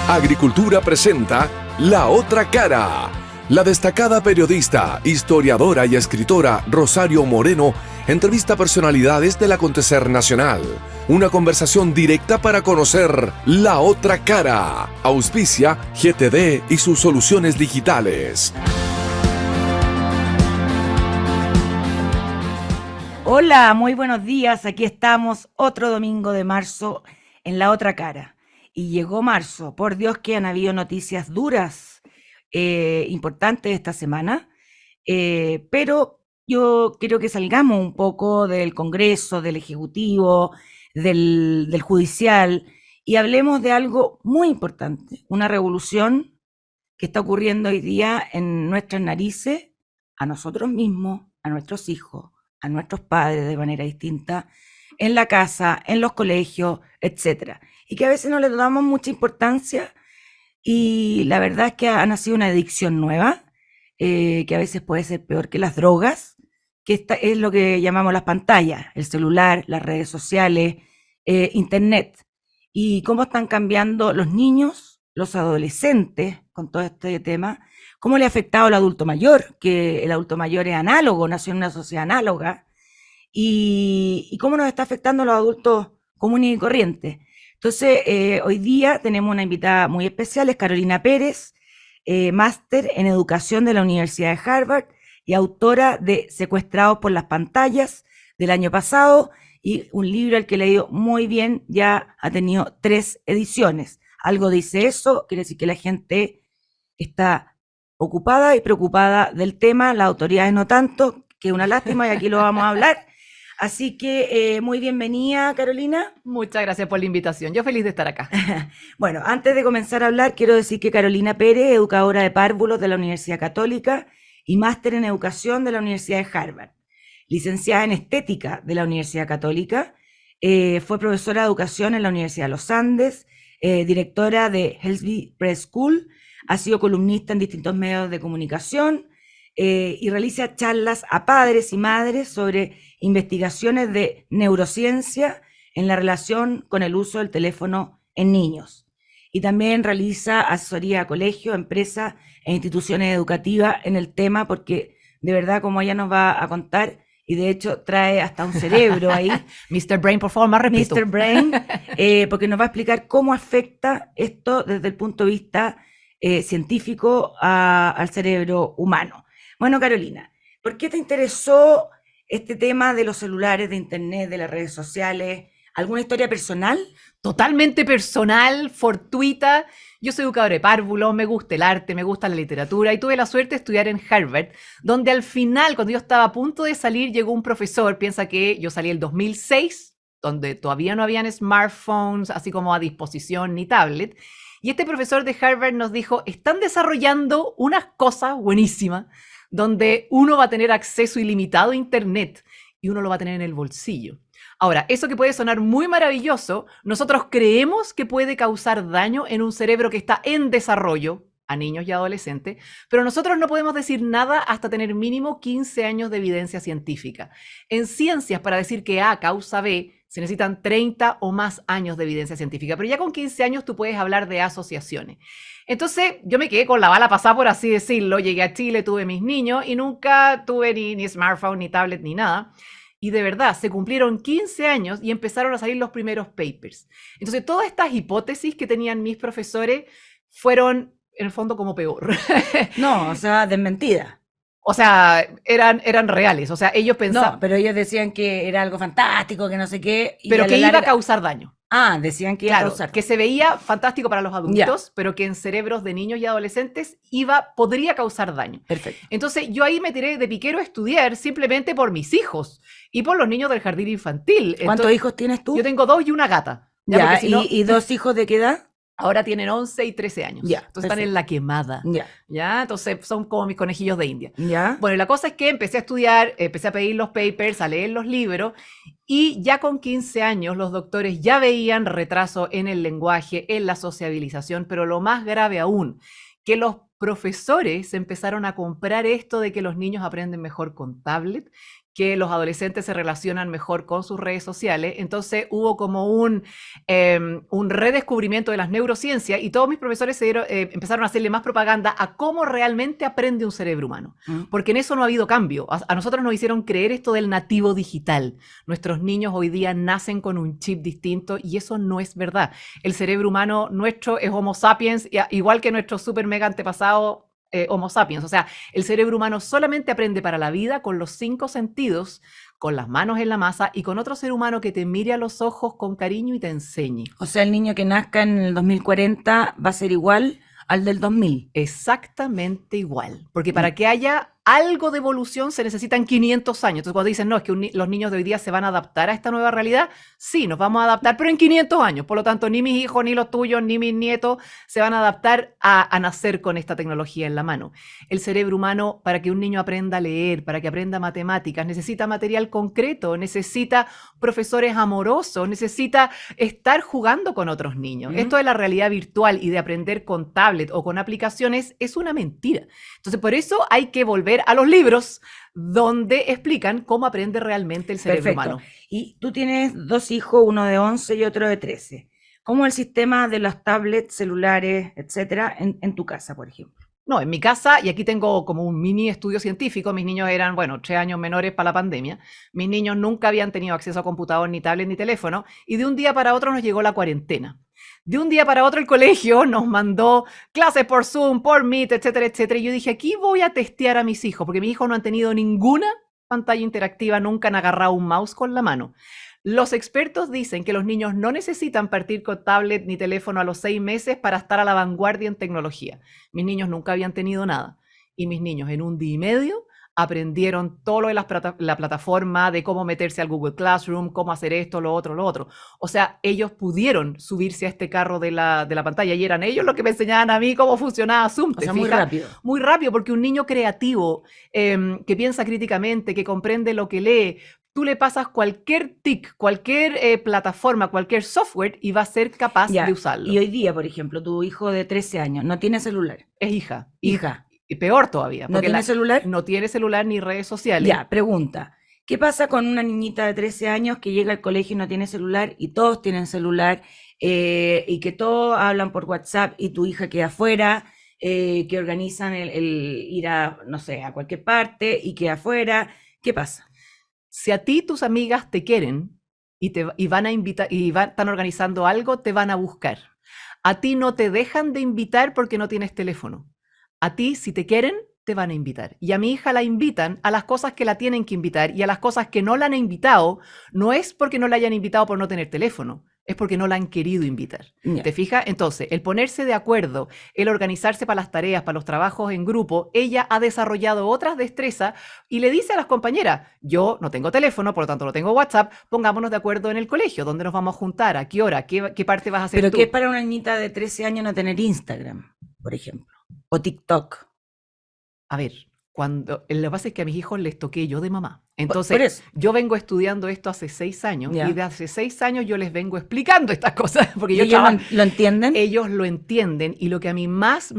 Agricultura presenta La Otra Cara. La destacada periodista, historiadora y escritora Rosario Moreno entrevista personalidades del acontecer nacional. Una conversación directa para conocer La Otra Cara. Auspicia GTD y sus soluciones digitales. Hola, muy buenos días. Aquí estamos otro domingo de marzo en La Otra Cara. Y llegó marzo. Por Dios que han habido noticias duras, importantes esta semana. Pero yo quiero que salgamos un poco del Congreso, del Ejecutivo, del Judicial y hablemos de algo muy importante. Una revolución que está ocurriendo hoy día en nuestras narices, a nosotros mismos, a nuestros hijos, a nuestros padres de manera distinta, en la casa, en los colegios, etcétera. Y que a veces no le damos mucha importancia y la verdad es que ha nacido una adicción nueva, que a veces puede ser peor que las drogas, que esta es lo que llamamos las pantallas, el celular, las redes sociales, internet. Y cómo están cambiando los niños, los adolescentes con todo este tema, cómo le ha afectado al adulto mayor, que el adulto mayor es análogo, nació en una sociedad análoga, y cómo nos está afectando a los adultos comunes y corrientes. Entonces, hoy día tenemos una invitada muy especial, es Carolina Pérez, máster en educación de la Universidad de Harvard y autora de Secuestrados por las pantallas del año pasado, y un libro al que he leído muy bien, ya ha tenido 3 ediciones. Algo dice eso, quiere decir que la gente está ocupada y preocupada del tema, las autoridades no tanto, que es una lástima y aquí lo vamos a hablar. Así que muy bienvenida, Carolina. Muchas gracias por la invitación. Yo feliz de estar acá. Bueno, antes de comenzar a hablar, quiero decir que Carolina Pérez, educadora de párvulos de la Universidad Católica y máster en educación de la Universidad de Harvard, licenciada en estética de la Universidad Católica, fue profesora de educación en la Universidad de los Andes, directora de Helsby Press School, ha sido columnista en distintos medios de comunicación, y realiza charlas a padres y madres sobre investigaciones de neurociencia en la relación con el uso del teléfono en niños. Y también realiza asesoría a colegios, empresas e instituciones educativas en el tema, porque de verdad, como ella nos va a contar, y de hecho trae hasta un cerebro ahí. Mr. Brain, por favor, más respeto. Mr. Brain, porque nos va a explicar cómo afecta esto desde el punto de vista científico al cerebro humano. Bueno, Carolina, ¿por qué te interesó este tema de los celulares, de internet, de las redes sociales? ¿Alguna historia personal? Totalmente personal, fortuita. Yo soy educadora de párvulos, me gusta el arte, me gusta la literatura y tuve la suerte de estudiar en Harvard, donde al final, cuando yo estaba a punto de salir, llegó un profesor. Piensa que yo salí el 2006, donde todavía no habían smartphones así como a disposición ni tablet. Y este profesor de Harvard nos dijo, están desarrollando unas cosas buenísimas donde uno va a tener acceso ilimitado a internet y uno lo va a tener en el bolsillo. Ahora, eso que puede sonar muy maravilloso, nosotros creemos que puede causar daño en un cerebro que está en desarrollo, a niños y adolescentes, pero nosotros no podemos decir nada hasta tener mínimo 15 años de evidencia científica. En ciencias, para decir que A causa B, se necesitan 30 o más años de evidencia científica, pero ya con 15 años tú puedes hablar de asociaciones. Entonces yo me quedé con la bala pasada, por así decirlo. Llegué a Chile, tuve mis niños y nunca tuve ni smartphone, ni tablet, ni nada. Y de verdad, se cumplieron 15 años y empezaron a salir los primeros papers. Entonces todas estas hipótesis que tenían mis profesores fueron, en el fondo, como peor. No, o sea, desmentida. O sea, eran reales. O sea, ellos pensaban... No, pero ellos decían que era algo fantástico, que no sé qué. Y pero que iba a causar daño. Ah, decían que iba a causar. Que se veía fantástico para los adultos, pero que en cerebros de niños y adolescentes podría causar daño. Perfecto. Entonces yo ahí me tiré de piquero a estudiar simplemente por mis hijos y por los niños del jardín infantil. ¿Cuántos hijos tienes tú? Yo tengo 2 y una gata. Ya, ¿y 2 hijos de qué edad? Ahora tienen 11 y 13 años. Ya, entonces están en la quemada. Ya. Entonces son como mis conejillos de India. Ya. Bueno, la cosa es que empecé a estudiar, empecé a pedir los papers, a leer los libros, y ya con 15 años los doctores ya veían retraso en el lenguaje, en la sociabilización, pero lo más grave aún, que los profesores empezaron a comprar esto de que los niños aprenden mejor con tablet, que los adolescentes se relacionan mejor con sus redes sociales. Entonces hubo como un redescubrimiento de las neurociencias y todos mis profesores empezaron a hacerle más propaganda a cómo realmente aprende un cerebro humano. Porque en eso no ha habido cambio. A nosotros nos hicieron creer esto del nativo digital. Nuestros niños hoy día nacen con un chip distinto y eso no es verdad. El cerebro humano nuestro es Homo sapiens, igual que nuestro super mega antepasado Homo sapiens. O sea, el cerebro humano solamente aprende para la vida con los 5 sentidos, con las manos en la masa y con otro ser humano que te mire a los ojos con cariño y te enseñe. O sea, el niño que nazca en el 2040 va a ser igual al del 2000. Exactamente igual. Porque para que haya algo de evolución se necesitan 500 años. Entonces cuando dicen, no, es que los niños de hoy día se van a adaptar a esta nueva realidad, sí, nos vamos a adaptar, pero en 500 años. Por lo tanto, ni mis hijos, ni los tuyos, ni mis nietos se van a adaptar a nacer con esta tecnología en la mano. El cerebro humano, para que un niño aprenda a leer, para que aprenda matemáticas, necesita material concreto, necesita profesores amorosos, necesita estar jugando con otros niños. Esto de la realidad virtual y de aprender con tablet o con aplicaciones es una mentira. Entonces, por eso hay que volver a los libros donde explican cómo aprende realmente el cerebro humano. Y tú tienes 2 hijos, uno de 11 y otro de 13. ¿Cómo es el sistema de las tablets, celulares, etcétera, en tu casa, por ejemplo? No, en mi casa, y aquí tengo como un mini estudio científico, mis niños eran, 3 años menores para la pandemia, mis niños nunca habían tenido acceso a computador, ni tablet, ni teléfono, y de un día para otro nos llegó la cuarentena. De un día para otro el colegio nos mandó clases por Zoom, por Meet, etcétera, etcétera. Y yo dije, aquí voy a testear a mis hijos, porque mis hijos no han tenido ninguna pantalla interactiva, nunca han agarrado un mouse con la mano. Los expertos dicen que los niños no necesitan partir con tablet ni teléfono a los 6 meses para estar a la vanguardia en tecnología. Mis niños nunca habían tenido nada. Y mis niños en 1 día y medio aprendieron todo lo de la plataforma, de cómo meterse al Google Classroom, cómo hacer esto, lo otro, lo otro. O sea, ellos pudieron subirse a este carro de la pantalla y eran ellos los que me enseñaban a mí cómo funcionaba Zoom. O sea, muy rápido. Muy rápido, porque un niño creativo, que piensa críticamente, que comprende lo que lee, tú le pasas cualquier TIC, cualquier plataforma, cualquier software y va a ser capaz de usarlo. Y hoy día, por ejemplo, tu hijo de 13 años no tiene celular. Es hija. Hija. Y peor todavía. ¿No tiene celular? No tiene celular ni redes sociales. Ya, pregunta. ¿Qué pasa con una niñita de 13 años que llega al colegio y no tiene celular y todos tienen celular y que todos hablan por WhatsApp y tu hija queda afuera, que organizan el ir a, no sé, a cualquier parte y queda afuera? ¿Qué pasa? Si a ti tus amigas te quieren y van a invitar y están organizando algo, te van a buscar. A ti no te dejan de invitar porque no tienes teléfono. A ti, si te quieren, te van a invitar. Y a mi hija la invitan a las cosas que la tienen que invitar y a las cosas que no la han invitado, no es porque no la hayan invitado por no tener teléfono, es porque no la han querido invitar. Ya. ¿Te fijas? Entonces, el ponerse de acuerdo, el organizarse para las tareas, para los trabajos en grupo, ella ha desarrollado otras destrezas y le dice a las compañeras, yo no tengo teléfono, por lo tanto no tengo WhatsApp, pongámonos de acuerdo en el colegio, ¿dónde nos vamos a juntar? ¿A qué hora? ¿Qué parte vas a hacer Pero tú? ¿qué es para una niñita de 13 años no tener Instagram, por ejemplo? O TikTok. A ver, lo que pasa es que a mis hijos les toqué yo de mamá. Por Entonces, eso. yo vengo estudiando esto hace 6 años Ya. y de hace 6 años yo les vengo explicando estas cosas. Porque ¿Y ellos lo entienden? ellos lo entienden y lo que a mí más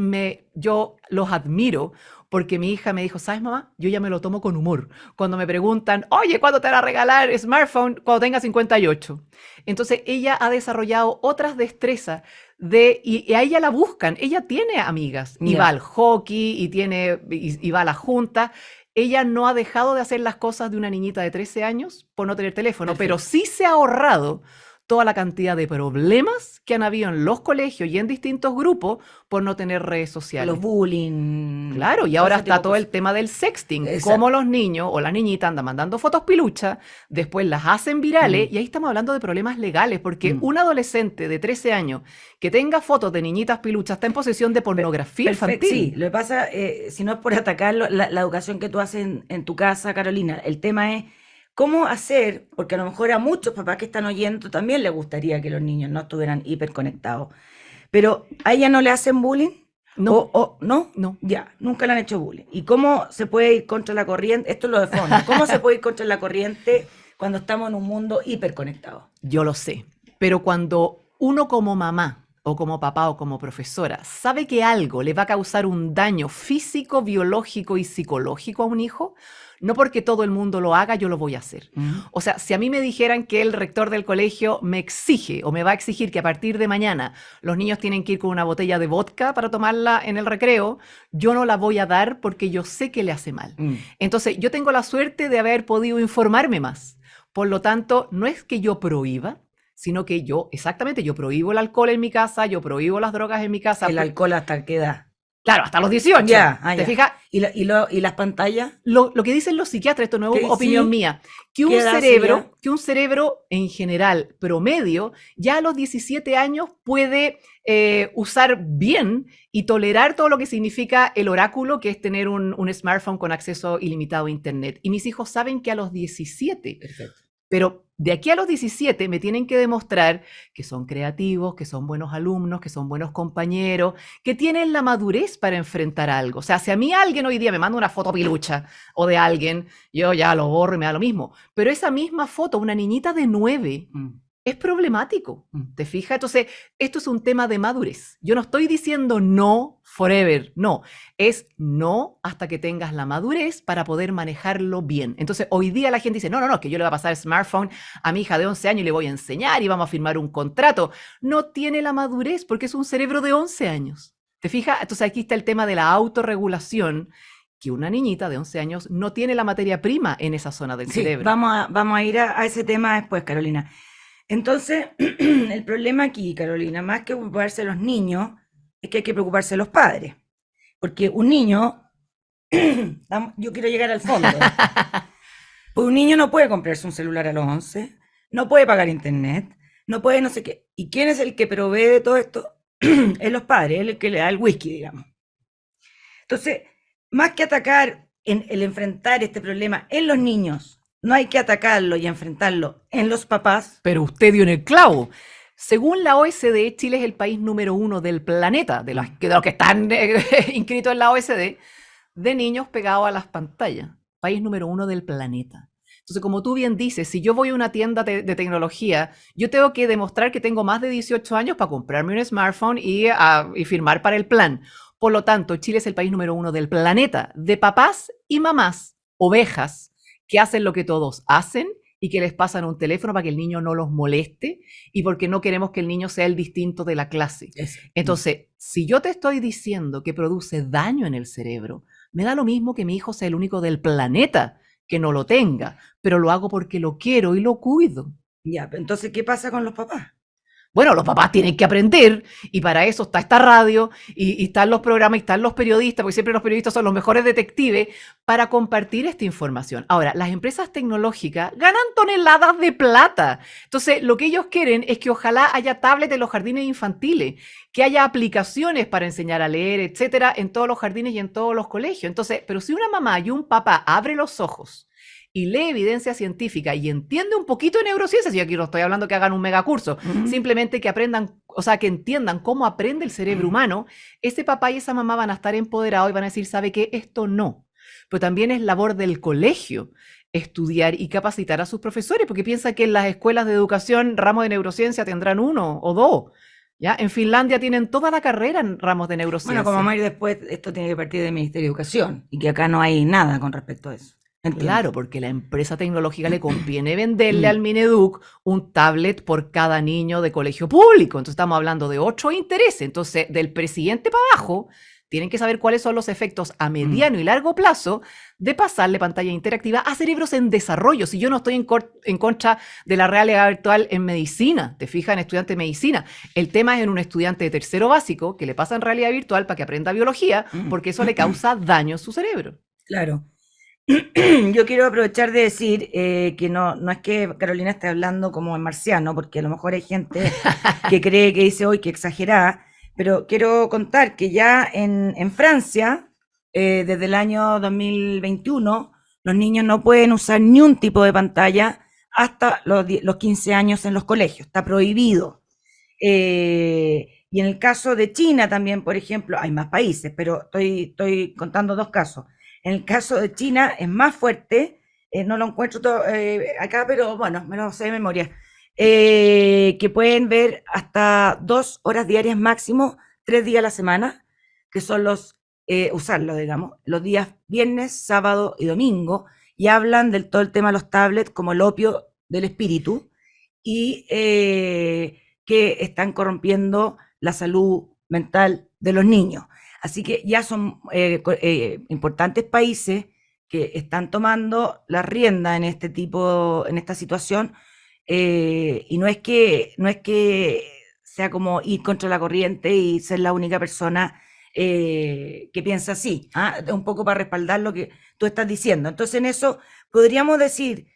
yo los admiro, porque mi hija me dijo, ¿sabes, mamá? Yo ya me lo tomo con humor. Cuando me preguntan, oye, ¿cuándo te van a regalar smartphone? Cuando tenga 58. Entonces, ella ha desarrollado otras destrezas y a ella la buscan. Ella tiene amigas y Ya. va al hockey y va a la junta. Ella no ha dejado de hacer las cosas de una niñita de 13 años por no tener teléfono, Perfecto. pero sí se ha ahorrado toda la cantidad de problemas que han habido en los colegios y en distintos grupos por no tener redes sociales. Los bullying. Claro, y ahora ese tipo está de todo el cosas. tema del sexting, Exacto. cómo los niños o la niñita andan mandando fotos piluchas, después las hacen virales, Mm. y ahí estamos hablando de problemas legales, porque Mm. un adolescente de 13 años que tenga fotos de niñitas piluchas está en posesión de pornografía Perfecto, infantil. sí, lo que pasa, si no es por atacarlo, la educación que tú haces en tu casa, Carolina, el tema es cómo hacer, porque a lo mejor a muchos papás que están oyendo también les gustaría que los niños no estuvieran hiperconectados, pero a ella no le hacen bullying. No, ¿No? no. Ya, nunca le han hecho bullying. ¿Y cómo se puede ir contra la corriente? Esto es lo de fondo. ¿Cómo se puede ir contra la corriente cuando estamos en un mundo hiperconectado? Yo lo sé, pero cuando uno como mamá o como papá o como profesora sabe que algo le va a causar un daño físico, biológico y psicológico a un hijo, no porque todo el mundo lo haga, yo lo voy a hacer. O sea, si a mí me dijeran que el rector del colegio me exige o me va a exigir que a partir de mañana los niños tienen que ir con una botella de vodka para tomarla en el recreo, yo no la voy a dar porque yo sé que le hace mal. Entonces, yo tengo la suerte de haber podido informarme más. Por lo tanto, no es que yo prohíba, sino que yo prohíbo el alcohol en mi casa, yo prohíbo las drogas en mi casa. ¿El alcohol hasta qué edad? Claro, hasta los 18. ¿Te fijas? ¿Y las pantallas? Lo que dicen los psiquiatras, esto no es opinión mía, que un cerebro en general promedio ya a los 17 años puede usar bien y tolerar todo lo que significa el oráculo, que es tener un smartphone con acceso ilimitado a internet. Y mis hijos saben que a los 17. Perfecto. Pero de aquí a los 17 me tienen que demostrar que son creativos, que son buenos alumnos, que son buenos compañeros, que tienen la madurez para enfrentar algo. O sea, si a mí alguien hoy día me manda una foto pilucha o de alguien, yo ya lo borro y me da lo mismo. Pero esa misma foto, una niñita de 9, es problemático. ¿Te fijas? Entonces, esto es un tema de madurez. Yo no estoy diciendo no forever, no. Es no hasta que tengas la madurez para poder manejarlo bien. Entonces, hoy día la gente dice, no, que yo le voy a pasar el smartphone a mi hija de 11 años y le voy a enseñar y vamos a firmar un contrato. No tiene la madurez porque es un cerebro de 11 años. ¿Te fijas? Entonces, aquí está el tema de la autorregulación, que una niñita de 11 años no tiene la materia prima en esa zona del cerebro. Vamos a ir a ese tema después, Carolina. Entonces, el problema aquí, Carolina, más que preocuparse de los niños, es que hay que preocuparse de los padres. Porque un niño, yo quiero llegar al fondo, pues un niño no puede comprarse un celular a los 11, no puede pagar internet, no puede no sé qué. ¿Y quién es el que provee de todo esto? Es los padres, es el que le da el whisky, digamos. Entonces, más que atacar el enfrentar este problema en los niños, no hay que atacarlo y enfrentarlo en los papás. Pero usted dio en el clavo. Según la OSD, Chile es el país número 1 del planeta, de los que están inscritos en la OSD, de niños pegados a las pantallas. País número 1 del planeta. Entonces, como tú bien dices, si yo voy a una tienda de tecnología, yo tengo que demostrar que tengo más de 18 años para comprarme un smartphone y firmar para el plan. Por lo tanto, Chile es el país número 1 del planeta, de papás y mamás, ovejas, que hacen lo que todos hacen y que les pasan un teléfono para que el niño no los moleste y porque no queremos que el niño sea el distinto de la clase. Entonces, si yo te estoy diciendo que produce daño en el cerebro, me da lo mismo que mi hijo sea el único del planeta que no lo tenga, pero lo hago porque lo quiero y lo cuido. Ya, entonces, ¿qué pasa con los papás? Bueno, los papás tienen que aprender y para eso está esta radio y están los programas y están los periodistas, porque siempre los periodistas son los mejores detectives para compartir esta información. Ahora, las empresas tecnológicas ganan toneladas de plata. Entonces, lo que ellos quieren es que ojalá haya tablets en los jardines infantiles, que haya aplicaciones para enseñar a leer, etcétera, en todos los jardines y en todos los colegios. Entonces, pero si una mamá y un papá abre los ojos y lee evidencia científica y entiende un poquito de neurociencias, y aquí no estoy hablando que hagan un megacurso, simplemente que aprendan, o sea, que entiendan cómo aprende el cerebro humano, ese papá y esa mamá van a estar empoderados y van a decir, ¿sabe qué? Esto no. Pero también es labor del colegio estudiar y capacitar a sus profesores, porque piensa que en las escuelas de educación ramos de neurociencia tendrán 1 o 2. ¿Ya? En Finlandia tienen toda la carrera en ramos de neurociencia. Bueno, como vamos a ir después, esto tiene que partir del Ministerio de Educación y que acá no hay nada con respecto a eso. Entiendo. Claro, porque la empresa tecnológica le conviene venderle al Mineduc un tablet por cada niño de colegio público. Entonces estamos hablando de 8 intereses. Entonces, del presidente para abajo, tienen que saber cuáles son los efectos a mediano y largo plazo de pasarle pantalla interactiva a cerebros en desarrollo. Si yo no estoy en contra de la realidad virtual en medicina, te fijas en estudiante de medicina, el tema es en un estudiante de tercero básico que le pasan realidad virtual para que aprenda biología, porque eso le causa daño a su cerebro. Claro. Yo quiero aprovechar de decir que no es que Carolina esté hablando como en marciano, porque a lo mejor hay gente que cree que dice hoy que exagerada, pero quiero contar que ya en Francia, desde el año 2021, los niños no pueden usar ni un tipo de pantalla hasta los 15 años en los colegios, está prohibido. Y en el caso de China también, por ejemplo, hay más países, pero estoy contando 2 casos. En el caso de China es más fuerte, no lo encuentro todo, acá, pero bueno, me lo sé de memoria. que pueden ver hasta 2 horas diarias máximo, 3 días a la semana, que son usarlo, digamos, los días viernes, sábado y domingo, y hablan del todo el tema de los tablets como el opio del espíritu, y que están corrompiendo la salud mental de los niños. Así que ya son importantes países que están tomando la rienda en esta situación, y no es que sea como ir contra la corriente y ser la única persona que piensa así, un poco para respaldar lo que tú estás diciendo. Entonces, en eso podríamos decir,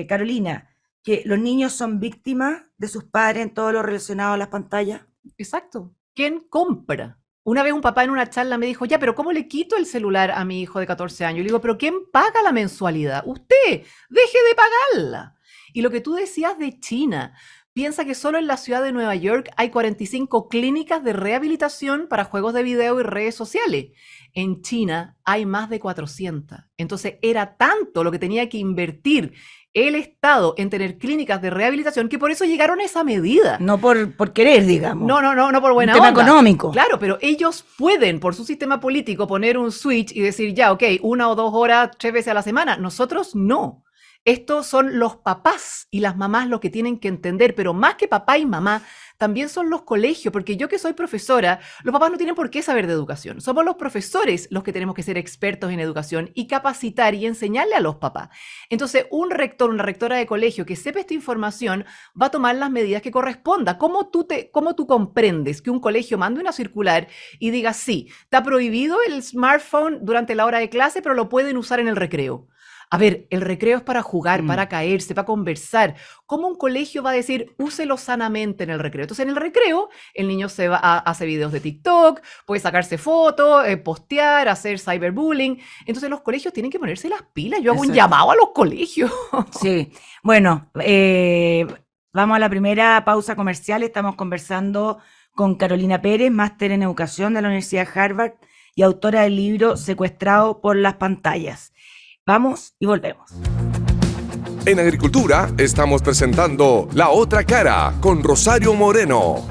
Carolina, que los niños son víctimas de sus padres en todo lo relacionado a las pantallas. Exacto. ¿Quién compra? Una vez un papá en una charla me dijo, ya, pero ¿cómo le quito el celular a mi hijo de 14 años? Y le digo, pero ¿quién paga la mensualidad? Usted, deje de pagarla. Y lo que tú decías de China, piensa que solo en la ciudad de Nueva York hay 45 clínicas de rehabilitación para juegos de video y redes sociales. En China hay más de 400. Entonces era tanto lo que tenía que invertir el Estado en tener clínicas de rehabilitación que por eso llegaron a esa medida. No por querer, digamos. No por buena onda. Un tema económico. Claro, pero ellos pueden, por su sistema político, poner un switch y decir, ya, ok, 1 o 2 horas, 3 veces a la semana. Nosotros no. Estos son los papás y las mamás los que tienen que entender, pero más que papá y mamá, también son los colegios, porque yo que soy profesora, los papás no tienen por qué saber de educación. Somos los profesores los que tenemos que ser expertos en educación y capacitar y enseñarle a los papás. Entonces, un rector, una rectora de colegio que sepa esta información va a tomar las medidas que corresponda. ¿Cómo tú comprendes que un colegio mande una circular y diga, sí, está prohibido el smartphone durante la hora de clase, pero lo pueden usar en el recreo? A ver, el recreo es para jugar, para caerse, para conversar. ¿Cómo un colegio va a decir, úselo sanamente en el recreo? Entonces, en el recreo, el niño hace videos de TikTok, puede sacarse fotos, postear, hacer cyberbullying. Entonces, los colegios tienen que ponerse las pilas. Yo hago un llamado a los colegios. Sí, bueno, vamos a la primera pausa comercial. Estamos conversando con Carolina Pérez, máster en educación de la Universidad de Harvard y autora del libro Secuestrado por las pantallas. Vamos y volvemos. En Agricultura estamos presentando La Otra Cara con Rosario Moreno.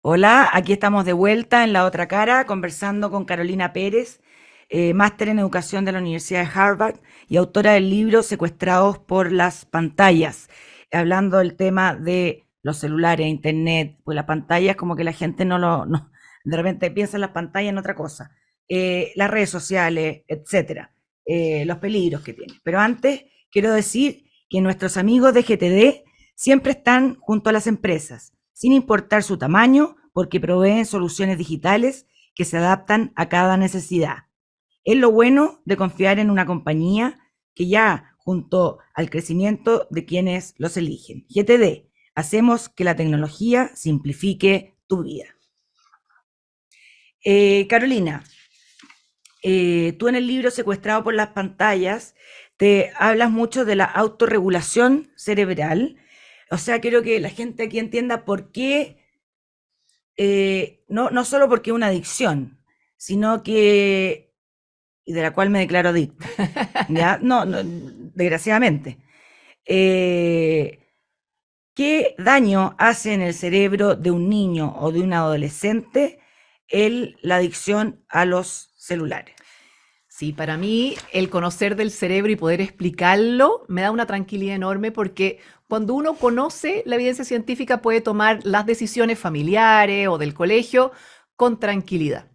Hola, aquí estamos de vuelta en La Otra Cara conversando con Carolina Pérez, máster en educación de la Universidad de Harvard y autora del libro Secuestrados por las pantallas, hablando del tema de los celulares, internet, pues las pantallas como que la gente de repente piensa en las pantallas en otra cosa, las redes sociales, etcétera, los peligros que tienen. Pero antes quiero decir que nuestros amigos de GTD siempre están junto a las empresas, sin importar su tamaño, porque proveen soluciones digitales que se adaptan a cada necesidad. Es lo bueno de confiar en una compañía que ya junto al crecimiento de quienes los eligen. GTD, hacemos que la tecnología simplifique tu vida. Carolina, tú en el libro Secuestrado por las pantallas te hablas mucho de la autorregulación cerebral. O sea, quiero que la gente aquí entienda por qué, no solo porque es una adicción, sino que, y de la cual me declaro adicta, ¿ya? No, desgraciadamente. ¿Qué daño hace en el cerebro de un niño o de un adolescente la adicción a los celulares? Sí, para mí el conocer del cerebro y poder explicarlo me da una tranquilidad enorme porque cuando uno conoce la evidencia científica puede tomar las decisiones familiares o del colegio con tranquilidad.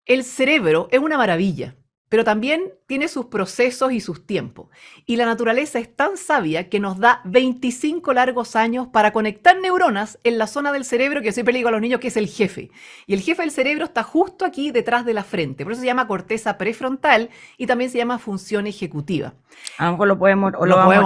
El cerebro es una maravilla, pero también tiene sus procesos y sus tiempos. Y la naturaleza es tan sabia que nos da 25 largos años para conectar neuronas en la zona del cerebro que siempre le digo a los niños que es el jefe. Y el jefe del cerebro está justo aquí detrás de la frente. Por eso se llama corteza prefrontal y también se llama función ejecutiva. A lo mejor lo podemos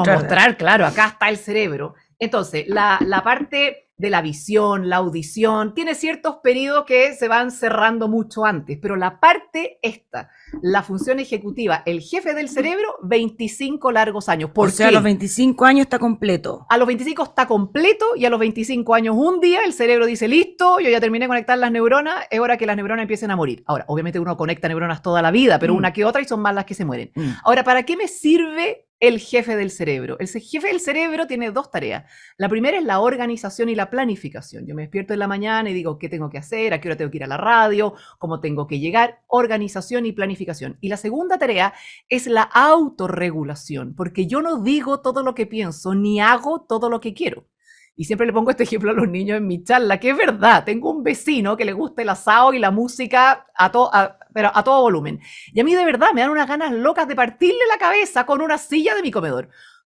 mostrar, claro, acá está el cerebro. Entonces, la parte de la visión, la audición, tiene ciertos periodos que se van cerrando mucho antes, pero la parte esta, la función ejecutiva, el jefe del cerebro, 25 largos años. ¿Por O sea, qué? a los 25 años está completo. A los 25 está completo y a los 25 años un día el cerebro dice, listo, yo ya terminé de conectar las neuronas, es hora que las neuronas empiecen a morir. Ahora, obviamente uno conecta neuronas toda la vida, pero una que otra y son más las que se mueren. Ahora, ¿para qué me sirve el jefe del cerebro? El jefe del cerebro tiene dos tareas. La primera es la organización y la planificación. Yo me despierto en la mañana y digo, ¿qué tengo que hacer? ¿A qué hora tengo que ir a la radio? ¿Cómo tengo que llegar? Organización y planificación. Y la segunda tarea es la autorregulación, porque yo no digo todo lo que pienso ni hago todo lo que quiero. Y siempre le pongo este ejemplo a los niños en mi charla, que es verdad. Tengo un vecino que le gusta el asado y la música pero a todo volumen. Y a mí de verdad me dan unas ganas locas de partirle la cabeza con una silla de mi comedor.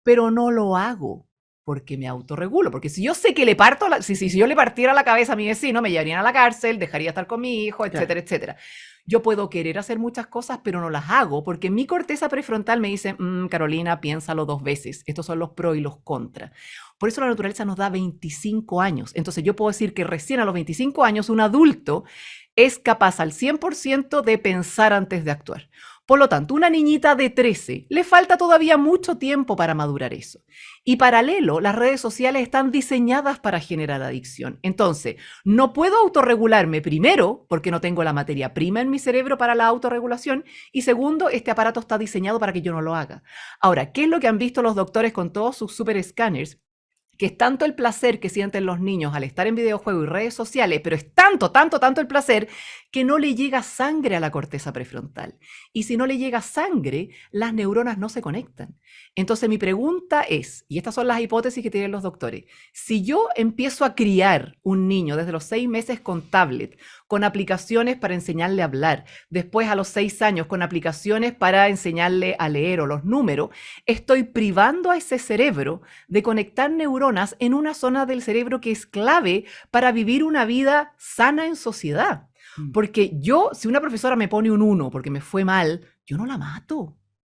Pero no lo hago porque me autorregulo. Porque si yo sé que le parto, si yo le partiera la cabeza a mi vecino, me llevarían a la cárcel, dejaría de estar con mi hijo, etcétera, etcétera. Yo puedo querer hacer muchas cosas, pero no las hago porque mi corteza prefrontal me dice, Carolina, piénsalo 2 veces. Estos son los pros y los contras. Por eso la naturaleza nos da 25 años. Entonces yo puedo decir que recién a los 25 años un adulto es capaz al 100% de pensar antes de actuar. Por lo tanto, una niñita de 13 le falta todavía mucho tiempo para madurar eso. Y paralelo, las redes sociales están diseñadas para generar adicción. Entonces, no puedo autorregularme primero porque no tengo la materia prima en mi cerebro para la autorregulación y segundo, este aparato está diseñado para que yo no lo haga. Ahora, ¿qué es lo que han visto los doctores con todos sus super escáneres? Que es tanto el placer que sienten los niños al estar en videojuegos y redes sociales, pero es tanto el placer que no le llega sangre a la corteza prefrontal. Y si no le llega sangre, las neuronas no se conectan. Entonces mi pregunta es, y estas son las hipótesis que tienen los doctores, si yo empiezo a criar un niño desde los 6 meses con tablet, con aplicaciones para enseñarle a hablar, después a los 6 años con aplicaciones para enseñarle a leer o los números, estoy privando a ese cerebro de conectar neuronas en una zona del cerebro que es clave para vivir una vida sana en sociedad. Porque yo, si una profesora me pone un 1 porque me fue mal, yo no la mato.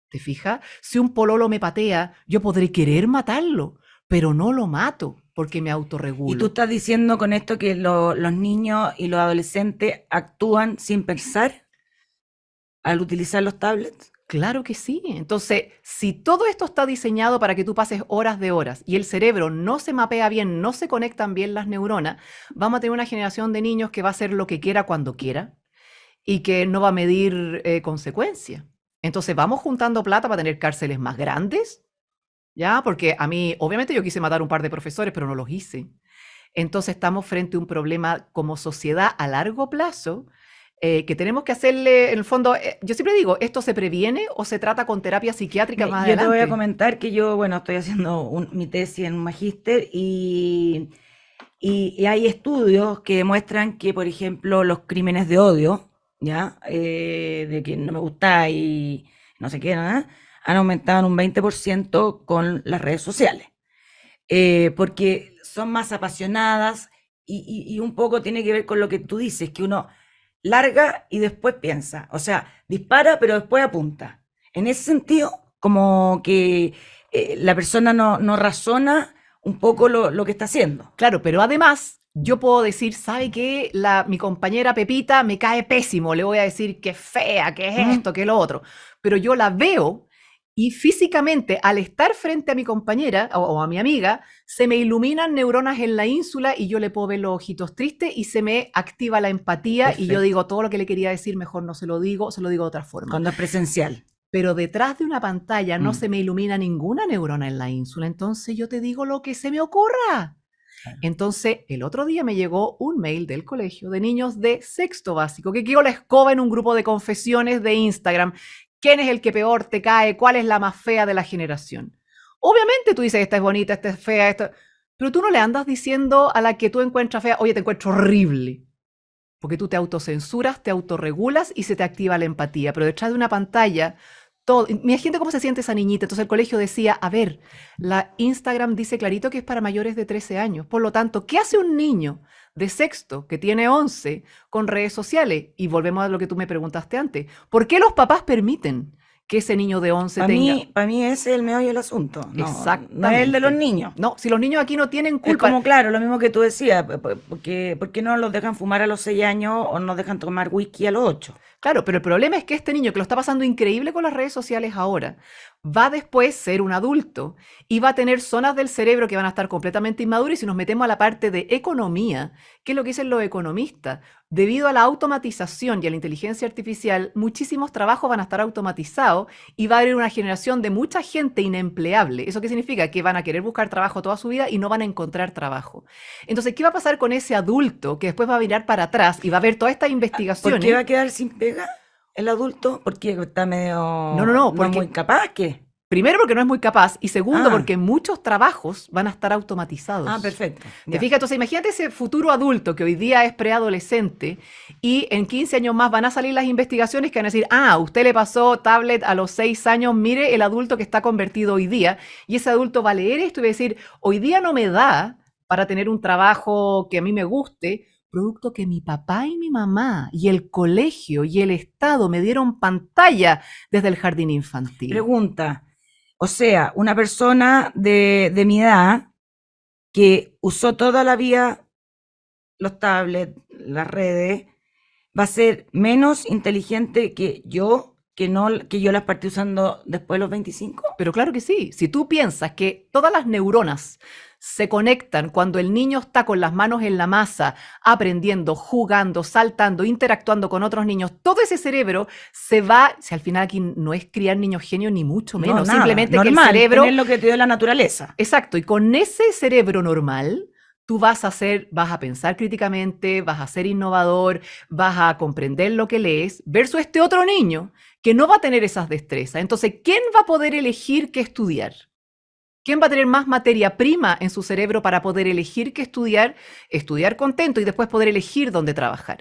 ¿Te fijas? Si un pololo me patea, yo podré querer matarlo, pero no lo mato porque me autorregulo. ¿Y tú estás diciendo con esto que los niños y los adolescentes actúan sin pensar al utilizar los tablets? Claro que sí. Entonces, si todo esto está diseñado para que tú pases horas de horas y el cerebro no se mapea bien, no se conectan bien las neuronas, vamos a tener una generación de niños que va a hacer lo que quiera cuando quiera y que no va a medir consecuencias. Entonces, vamos juntando plata para tener cárceles más grandes, ¿ya? Porque a mí, obviamente yo quise matar un par de profesores, pero no los hice. Entonces, estamos frente a un problema como sociedad a largo plazo que tenemos que hacerle, en el fondo, yo siempre digo, ¿esto se previene o se trata con terapia psiquiátrica más adelante? Yo te voy a comentar que yo, bueno, estoy haciendo mi tesis en un magíster y hay estudios que demuestran que, por ejemplo, los crímenes de odio, ¿ya? De que no me gusta y no sé qué, nada, han aumentado en un 20% con las redes sociales. Porque son más apasionadas y un poco tiene que ver con lo que tú dices, que uno larga y después piensa, o sea, dispara pero después apunta. En ese sentido, como que la persona no razona un poco lo que está haciendo. Claro, pero además yo puedo decir, ¿sabe qué? Mi compañera Pepita me cae pésimo, le voy a decir que es fea, que es esto, que es lo otro, pero yo la veo y físicamente al estar frente a mi compañera o a mi amiga, se me iluminan neuronas en la ínsula y yo le puedo ver los ojitos tristes y se me activa la empatía. Perfecto. Y yo digo todo lo que le quería decir, mejor no se lo digo de otra forma. Cuando es presencial. Pero detrás de una pantalla no se me ilumina ninguna neurona en la ínsula, entonces yo te digo lo que se me ocurra. Entonces, el otro día me llegó un mail del colegio de niños de sexto básico que quedó la escoba en un grupo de confesiones de Instagram. ¿Quién es el que peor te cae? ¿Cuál es la más fea de la generación? Obviamente tú dices, esta es bonita, esta es fea, esta... pero tú no le andas diciendo a la que tú encuentras fea, oye, te encuentro horrible. Porque tú te autocensuras, te autorregulas y se te activa la empatía. Pero detrás de una pantalla, todo... Mira, gente, ¿cómo se siente esa niñita? Entonces el colegio decía, a ver, la Instagram dice clarito que es para mayores de 13 años. Por lo tanto, ¿qué hace un niño de sexto que tiene 11 con redes sociales? Y volvemos a lo que tú me preguntaste antes. ¿Por qué los papás permiten que ese niño de 11 tenga... Para mí ese es el meollo del asunto. No, no es el Exactamente. de los niños. No, si los niños aquí no tienen Es culpa. como, claro, lo mismo que tú decías, ¿por qué no los dejan fumar a los 6 años o nos dejan tomar whisky a los 8? Claro, pero el problema es que este niño que lo está pasando increíble con las redes sociales ahora, va después ser un adulto y va a tener zonas del cerebro que van a estar completamente inmaduras. Y si nos metemos a la parte de economía, ¿qué es lo que dicen los economistas? Debido a la automatización y a la inteligencia artificial, muchísimos trabajos van a estar automatizados y va a haber una generación de mucha gente inempleable. ¿Eso qué significa? Que van a querer buscar trabajo toda su vida y no van a encontrar trabajo. Entonces, ¿qué va a pasar con ese adulto que después va a mirar para atrás y va a ver todas estas ¿Por investigaciones? qué va a quedar sin pega el adulto? Porque está medio... No, no es porque muy capaz, ¿qué? primero porque no es muy capaz y segundo Ah. porque muchos trabajos van a estar automatizados. Ah, perfecto. ¿Te Ya. fijas? Entonces, imagínate ese futuro adulto que hoy día es preadolescente y en 15 años más van a salir las investigaciones que van a decir, ah, usted le pasó tablet a los 6 años, mire el adulto que está convertido hoy día. Y ese adulto va a leer esto y va a decir, hoy día no me da para tener un trabajo que a mí me guste, producto que mi papá y mi mamá y el colegio y el Estado me dieron pantalla desde el jardín infantil. Pregunta. O sea, una persona de mi edad que usó toda la vida los tablets, las redes, va a ser menos inteligente que yo las partí usando después de los 25. Pero claro que sí. Si tú piensas que todas las neuronas se conectan cuando el niño está con las manos en la masa, aprendiendo, jugando, saltando, interactuando con otros niños, todo ese cerebro se va, si al final aquí no es criar niños genios ni mucho menos, No, nada, simplemente que el normal, cerebro... tener lo que te dio la naturaleza. Exacto, y con ese cerebro normal, tú vas a pensar críticamente, vas a ser innovador, vas a comprender lo que lees, versus este otro niño que no va a tener esas destrezas. Entonces, ¿quién va a poder elegir qué estudiar? ¿Quién va a tener más materia prima en su cerebro para poder elegir qué estudiar, estudiar contento y después poder elegir dónde trabajar?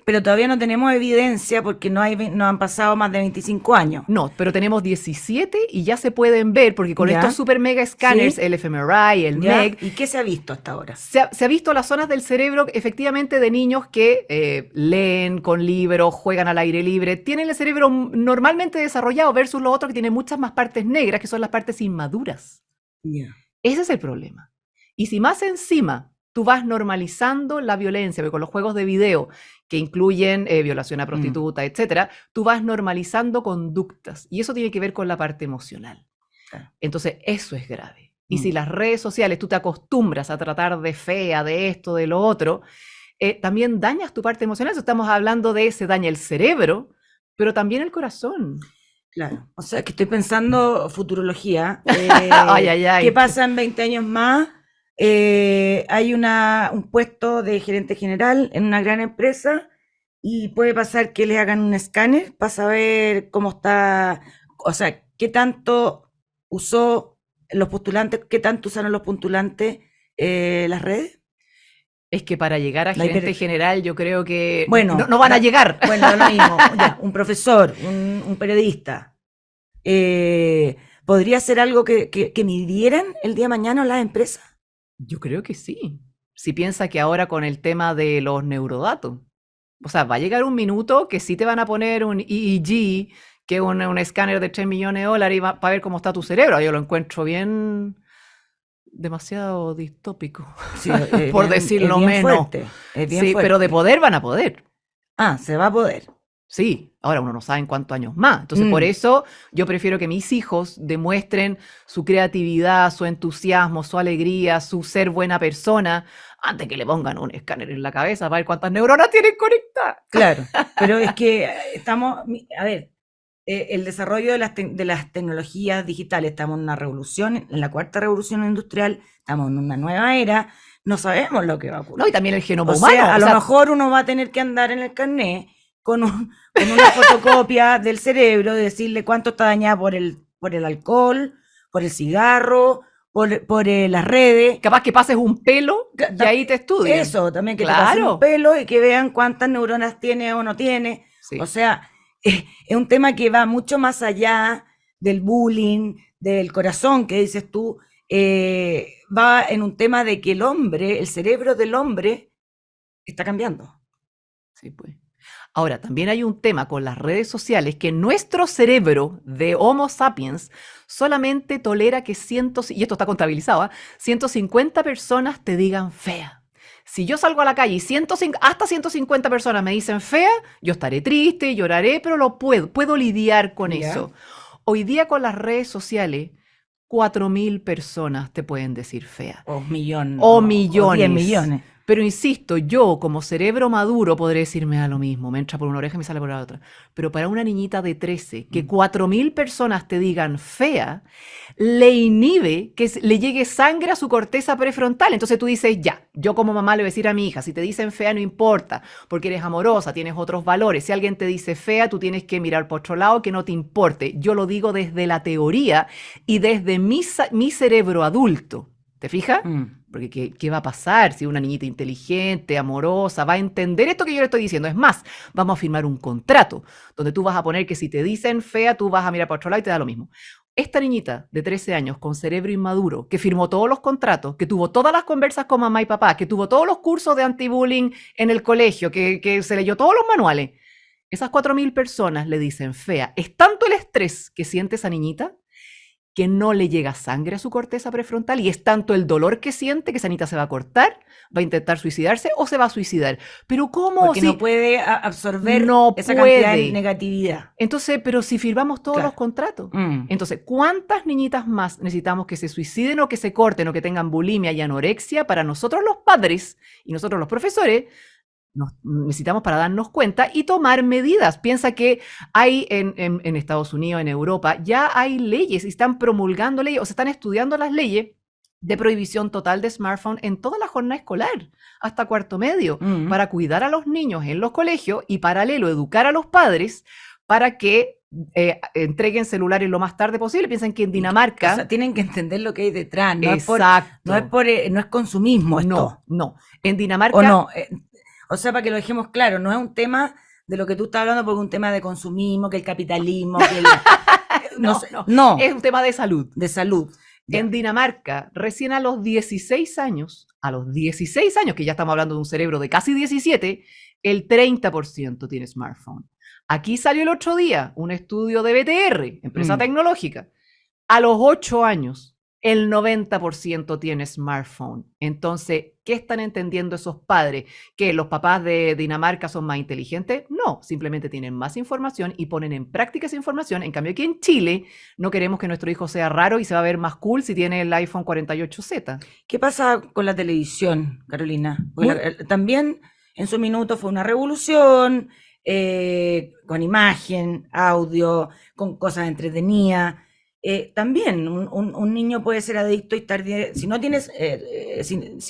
Pero todavía no tenemos evidencia porque no han pasado más de 25 años. No, pero tenemos 17 y ya se pueden ver, porque con Ya. estos super mega escáneres, Sí. el fMRI, el ¿Ya? MEG, ¿Y qué se ha visto hasta ahora? se ha visto las zonas del cerebro efectivamente de niños que leen con libros, juegan al aire libre, tienen el cerebro normalmente desarrollado versus los otros que tienen muchas más partes negras, que son las partes inmaduras. Ya. Ese es el problema. Y si más encima tú vas normalizando la violencia, porque con los juegos de video que incluyen violación a prostituta, etcétera, tú vas normalizando conductas y eso tiene que ver con la parte emocional. Claro. Entonces, eso es grave. Y si las redes sociales tú te acostumbras a tratar de fea, de esto, de lo otro, también dañas tu parte emocional. Eso estamos hablando de se daña el cerebro, pero también el corazón. Claro. O sea, que estoy pensando futurología. Ay, ay, ay. ¿Qué pasa en 20 años más? Hay un puesto de gerente general en una gran empresa y puede pasar que les hagan un escáner para saber cómo está, o sea, qué tanto usó los postulantes, qué tanto usaron los postulantes las redes. Es que para llegar a La gerente hiper- general yo creo que Bueno, no van a llegar. Bueno, lo mismo. Ya, un profesor, un periodista. ¿Podría ser algo que midieran el día de mañana las empresas? Yo creo que sí. Si piensa que ahora con el tema de los neurodatos, o sea, va a llegar un minuto que sí te van a poner un EEG, que es un escáner de 3 millones de dólares para ver cómo está tu cerebro. Yo lo encuentro demasiado distópico, Sí, por decirlo es bien menos. fuerte, es bien Sí, fuerte. pero de poder van a poder. Ah, se va a poder. Sí, ahora uno no sabe en cuántos años más. Entonces, por eso yo prefiero que mis hijos demuestren su creatividad, su entusiasmo, su alegría, su ser buena persona, antes que le pongan un escáner en la cabeza para ver cuántas neuronas tienen conectadas. Claro, pero es que estamos, a ver, el desarrollo de las tecnologías digitales, estamos en una revolución, en la cuarta revolución industrial, estamos en una nueva era, no sabemos lo que va a ocurrir. No, y también el genoma O humano. sea, a o lo sea, mejor uno va a tener que andar en el carnet con una fotocopia del cerebro, de decirle cuánto está dañada por el alcohol, por el cigarro, por las redes. capaz que pases un pelo y ahí te estudian. Eso, también que te pasen Claro. un pelo y que vean cuántas neuronas tiene o no tiene. Sí. O sea, es un tema que va mucho más allá del bullying, del corazón que dices tú, va en un tema de que el cerebro del hombre está cambiando. Sí, pues. Ahora, también hay un tema con las redes sociales que nuestro cerebro de Homo sapiens solamente tolera que y esto está contabilizado, ¿ah? 150 personas te digan fea. Si yo salgo a la calle y hasta 150 personas me dicen fea, yo estaré triste, lloraré, pero lo puedo lidiar con Ya. eso. Hoy día con las redes sociales, 4.000 personas te pueden decir fea. O un millón. O O 10 millones. millones. Pero insisto, yo como cerebro maduro podré decirme a lo mismo, me entra por una oreja y me sale por la otra. Pero para una niñita de 13, que 4.000 personas te digan fea, le inhibe que le llegue sangre a su corteza prefrontal. Entonces tú dices, ya, yo como mamá le voy a decir a mi hija, si te dicen fea no importa, porque eres amorosa, tienes otros valores. Si alguien te dice fea, tú tienes que mirar por otro lado, que no te importe. Yo lo digo desde la teoría y desde mi cerebro adulto. ¿Te fijas? Porque ¿qué va a pasar si una niñita inteligente, amorosa, va a entender esto que yo le estoy diciendo? Es más, vamos a firmar un contrato donde tú vas a poner que si te dicen fea, tú vas a mirar para otro lado y te da lo mismo. Esta niñita de 13 años con cerebro inmaduro, que firmó todos los contratos, que tuvo todas las conversas con mamá y papá, que tuvo todos los cursos de anti-bullying en el colegio, que se leyó todos los manuales, esas 4.000 personas le dicen fea. Es tanto el estrés que siente esa niñita que no le llega sangre a su corteza prefrontal y es tanto el dolor que siente que esa niñita se va a cortar, va a intentar suicidarse o se va a suicidar. Pero ¿cómo? Porque no puede absorber No esa cantidad de puede. negatividad. Entonces, pero si firmamos todos Claro. los contratos. Entonces, ¿cuántas niñitas más necesitamos que se suiciden o que se corten o que tengan bulimia y anorexia para nosotros los padres y nosotros los profesores? Necesitamos para darnos cuenta y tomar medidas. Piensa que hay en Estados Unidos, en Europa, ya hay leyes y están promulgando leyes o se están estudiando las leyes de prohibición total de smartphone en toda la jornada escolar, hasta cuarto medio, para cuidar a los niños en los colegios y paralelo educar a los padres para que entreguen celulares lo más tarde posible. Piensan que en Dinamarca... O sea, tienen que entender lo que hay detrás. No exacto. No es consumismo esto. No. En Dinamarca... O no. O sea, para que lo dejemos claro, no es un tema de lo que tú estás hablando porque es un tema de consumismo, que el capitalismo, que no. Es un tema de salud. De salud. Ya. En Dinamarca, recién a los 16 años, que ya estamos hablando de un cerebro de casi 17, el 30% tiene smartphone. Aquí salió el otro día un estudio de BTR, empresa tecnológica. A los 8 años, el 90% tiene smartphone. Entonces, ¿qué están entendiendo esos padres? ¿Que los papás de Dinamarca son más inteligentes? No, simplemente tienen más información y ponen en práctica esa información. En cambio, aquí en Chile no queremos que nuestro hijo sea raro y se va a ver más cool si tiene el iPhone 48Z. ¿Qué pasa con la televisión, Carolina? También en su minuto fue una revolución, con imagen, audio, con cosas entretenidas. También un niño puede ser adicto y estar, si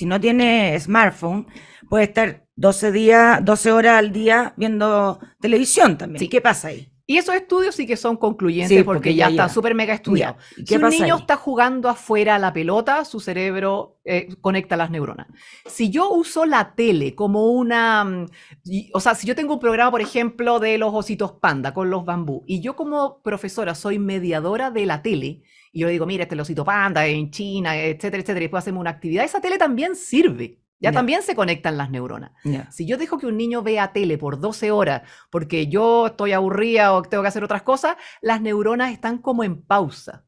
no tiene smartphone, puede estar 12 horas al día viendo televisión también. Sí. ¿Qué pasa ahí? Y esos estudios sí que son concluyentes, sí, porque ya están súper mega estudiados. Si un niño está jugando afuera a la pelota, su cerebro conecta las neuronas. Si yo uso la tele como o sea, si yo tengo un programa, por ejemplo, de los ositos panda con los bambú, y yo como profesora soy mediadora de la tele, y yo le digo, mira, este es el osito panda en China, etcétera, etcétera, y después hacemos una actividad, esa tele también sirve. Ya también se conectan las neuronas. Si yo dejo que un niño vea tele por 12 horas porque yo estoy aburrida o tengo que hacer otras cosas, las neuronas están como en pausa,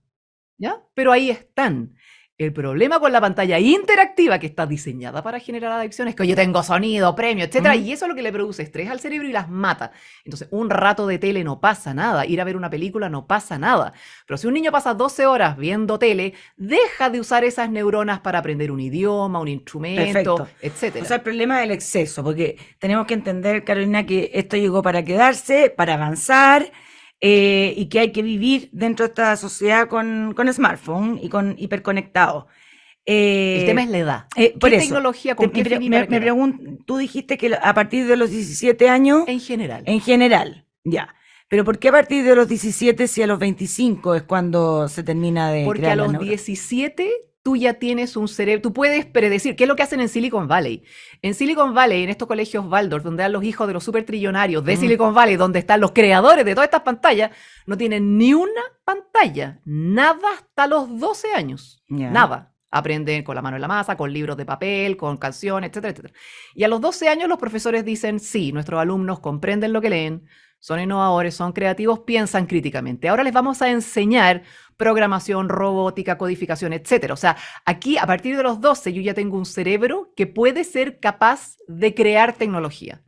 ¿ya? Pero ahí están. El problema con la pantalla interactiva, que está diseñada para generar adicciones, que yo tengo sonido, premio, etcétera, y eso es lo que le produce estrés al cerebro y las mata. Entonces, un rato de tele no pasa nada, ir a ver una película no pasa nada. Pero si un niño pasa 12 horas viendo tele, deja de usar esas neuronas para aprender un idioma, un instrumento, etcétera. O sea, el problema del exceso, porque tenemos que entender, Carolina, que esto llegó para quedarse, para avanzar, y que hay que vivir dentro de esta sociedad con smartphone y con hiperconectado. El tema es la edad. ¿Qué tecnología? ¿Con qué me pregunto, tú dijiste que a partir de los 17 años... En general. En general, ya. Pero ¿por qué a partir de los 17 si a los 25 es cuando se termina de Porque crear a los la neurona? 17... tú ya tienes un cerebro, tú puedes predecir, ¿qué es lo que hacen en Silicon Valley? En Silicon Valley, en estos colegios Waldorf, donde dan los hijos de los supertrillonarios de Silicon Valley, donde están los creadores de todas estas pantallas, no tienen ni una pantalla, nada hasta los 12 años, nada. Aprenden con la mano en la masa, con libros de papel, con canciones, etcétera, etcétera. Y a los 12 años los profesores dicen, sí, nuestros alumnos comprenden lo que leen, son innovadores, son creativos, piensan críticamente. Ahora les vamos a enseñar programación, robótica, codificación, etcétera. O sea, aquí a partir de los 12 yo ya tengo un cerebro que puede ser capaz de crear tecnología.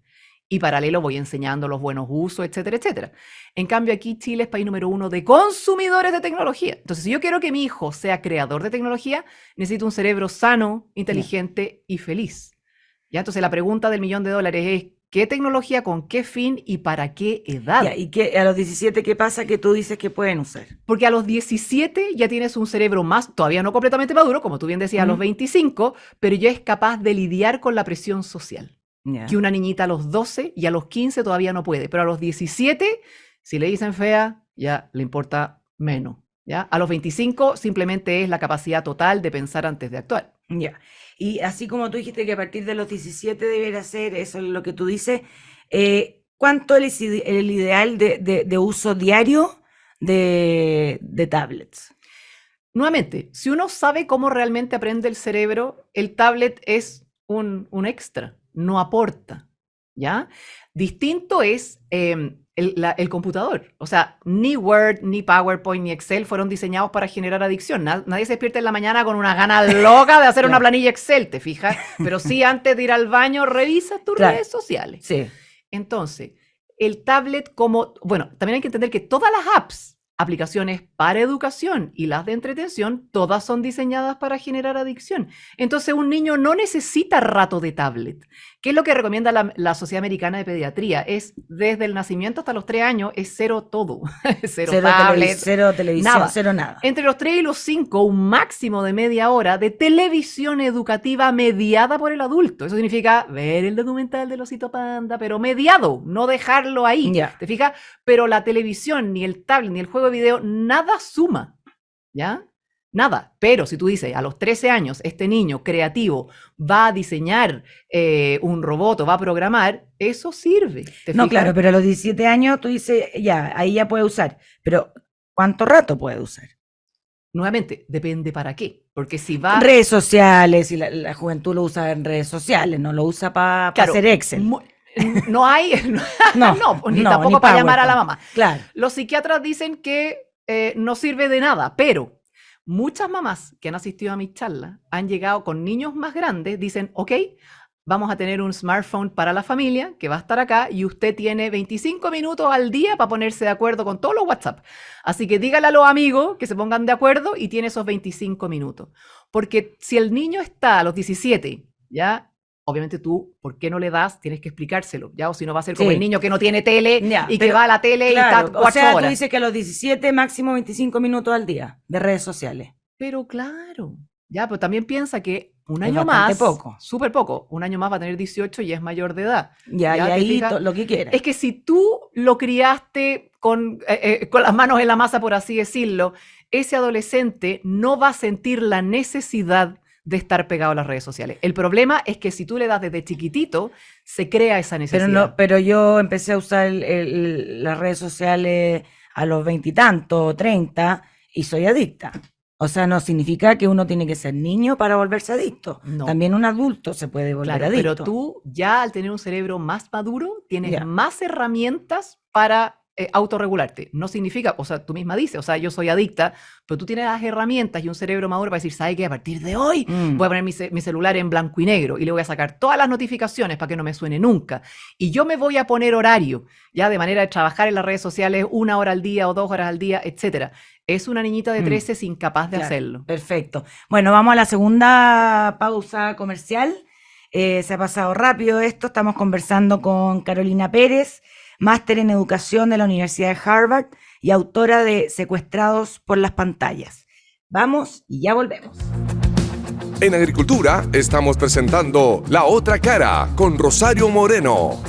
Y paralelo voy enseñando los buenos usos, etcétera, etcétera. En cambio, aquí Chile es país número 1 de consumidores de tecnología. Entonces, si yo quiero que mi hijo sea creador de tecnología, necesito un cerebro sano, inteligente y feliz. ¿Ya? Entonces, la pregunta del $1.000.000 es, ¿qué tecnología, con qué fin y para qué edad? Ya, ¿y a los 17 qué pasa que tú dices que pueden usar? Porque a los 17 ya tienes un cerebro más, todavía no completamente maduro, como tú bien decías, a los 25, pero ya es capaz de lidiar con la presión social. Ya. Que una niñita a los 12 y a los 15 todavía no puede, pero a los 17, si le dicen fea, ya le importa menos. ¿Ya? A los 25 simplemente es la capacidad total de pensar antes de actuar. Ya. Y así como tú dijiste que a partir de los 17 debería ser, eso es lo que tú dices, ¿cuánto es el ideal de uso diario de tablets? Nuevamente, si uno sabe cómo realmente aprende el cerebro, el tablet es un extra, no aporta, ¿ya? Distinto es el computador. O sea, ni Word, ni PowerPoint, ni Excel fueron diseñados para generar adicción. Nadie se despierta en la mañana con una gana loca de hacer una planilla Excel, ¿te fijas? Pero sí, antes de ir al baño, revisa tus redes sociales. Sí. Entonces, el tablet bueno, también hay que entender que todas las apps, aplicaciones para educación y las de entretención, todas son diseñadas para generar adicción. Entonces, un niño no necesita rato de tablet. ¿Qué es lo que recomienda la Sociedad Americana de Pediatría? Es desde el nacimiento hasta los 3 años, es cero todo. Cero tablet, cero televisión, nada. Cero nada. Entre los 3 y los 5, un máximo de media hora de televisión educativa mediada por el adulto. Eso significa ver el documental del Osito Panda, pero mediado, no dejarlo ahí. Ya. ¿Te fijas? Pero la televisión, ni el tablet, ni el juego de video, nada suma. ¿Ya? Nada, pero si tú dices, a los 13 años, este niño creativo va a diseñar un robot o va a programar, eso sirve. No, claro, pero a los 17 años tú dices, ya, ahí ya puede usar, pero ¿cuánto rato puede usar? Nuevamente, depende para qué, porque si va... Redes sociales, y la juventud lo usa en redes sociales, no lo usa para hacer Excel. No hay, ni tampoco para llamar a la mamá. Claro. Los psiquiatras dicen que no sirve de nada, pero... Muchas mamás que han asistido a mis charlas han llegado con niños más grandes, dicen, ok, vamos a tener un smartphone para la familia que va a estar acá y usted tiene 25 minutos al día para ponerse de acuerdo con todos los WhatsApp. Así que dígale a los amigos que se pongan de acuerdo y tiene esos 25 minutos. Porque si el niño está a los 17, ya... Obviamente tú, ¿por qué no le das? Tienes que explicárselo, ¿ya? O si no va a ser como el niño que no tiene tele que va a la tele y está 4 horas. O sea, tú dices que a los 17 máximo 25 minutos al día de redes sociales. Pero claro, ya, pero también piensa que un año más, poco. Súper poco, un año más va a tener 18 y es mayor de edad. Ya, y ahí lo que quieras. Es que si tú lo criaste con las manos en la masa, por así decirlo, ese adolescente no va a sentir la necesidad de estar pegado a las redes sociales. El problema es que si tú le das desde chiquitito, se crea esa necesidad. Pero yo empecé a usar las redes sociales a los 20 y tanto, 30, y soy adicta. O sea, no significa que uno tiene que ser niño para volverse adicto. No. También un adulto se puede volver adicto. Pero tú ya al tener un cerebro más maduro, tienes más herramientas para autorregularte. No significa, o sea, tú misma dices, o sea, yo soy adicta, pero tú tienes las herramientas y un cerebro maduro para decir, ¿sabes qué? A partir de hoy voy a poner mi celular en blanco y negro y le voy a sacar todas las notificaciones para que no me suene nunca. Y yo me voy a poner horario, ya de manera de trabajar en las redes sociales 1 hora al día o 2 horas al día, etcétera. Es una niñita de 13 incapaz de hacerlo. Perfecto. Bueno, vamos a la segunda pausa comercial. Se ha pasado rápido esto. Estamos conversando con Carolina Pérez, máster en educación de la Universidad de Harvard y autora de Secuestrados por las pantallas. Vamos y ya volvemos. En Agricultura estamos presentando La Otra Cara con Rosario Moreno.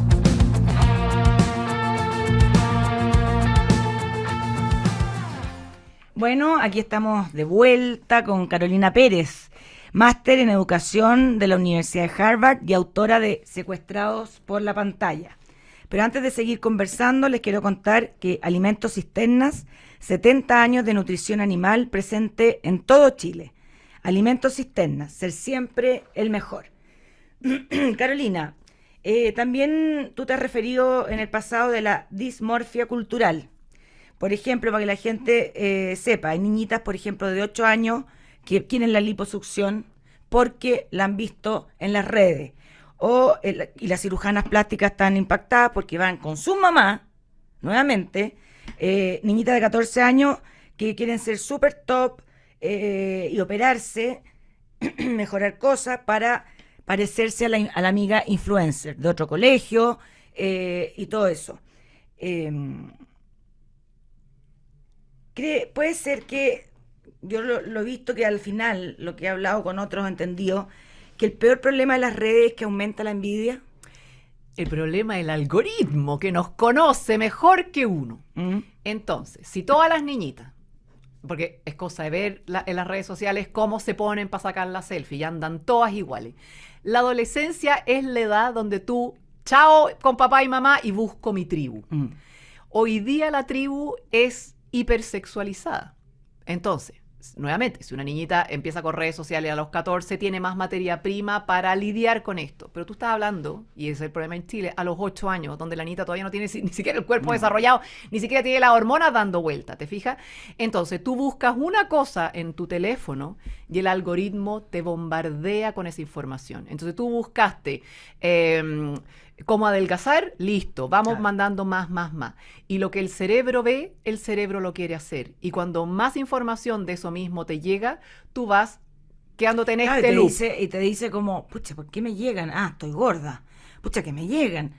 Bueno, aquí estamos de vuelta con Carolina Pérez, máster en educación de la Universidad de Harvard y autora de Secuestrados por la pantalla. Pero antes de seguir conversando, les quiero contar que Alimentos Cisternas, 70 años de nutrición animal presente en todo Chile. Alimentos cisternas, ser siempre el mejor. Carolina, también tú te has referido en el pasado de la dismorfia cultural. Por ejemplo, para que la gente sepa, hay niñitas, por ejemplo, de 8 años que quieren la liposucción porque la han visto en las redes. Y las cirujanas plásticas están impactadas porque van con su mamá, nuevamente, niñitas de 14 años que quieren ser súper top y operarse, mejorar cosas para parecerse a la amiga influencer de otro colegio y todo eso. Puede ser que, yo lo he visto que al final, lo que he hablado con otros entendidos, que el peor problema de las redes es que aumenta la envidia. El problema es el algoritmo que nos conoce mejor que uno. ¿Mm? Entonces, si todas las niñitas, porque es cosa de ver en las redes sociales cómo se ponen para sacar la selfie, y andan todas iguales. La adolescencia es la edad donde tú, chao con papá y mamá y busco mi tribu. Hoy día la tribu es hipersexualizada. Entonces, nuevamente, si una niñita empieza con redes sociales a los 14, tiene más materia prima para lidiar con esto. Pero tú estás hablando, y ese es el problema en Chile, a los 8 años, donde la niñita todavía no tiene ni siquiera el cuerpo desarrollado, ni siquiera tiene las hormonas dando vuelta, ¿te fijas? Entonces, tú buscas una cosa en tu teléfono y el algoritmo te bombardea con esa información. Entonces, tú buscaste cómo adelgazar, listo, vamos mandando más. Y lo que el cerebro ve, el cerebro lo quiere hacer. Y cuando más información de eso mismo te llega, tú vas quedándote en este loop. Y te dice como, pucha, ¿por qué me llegan? Ah, estoy gorda. Pucha, que me llegan.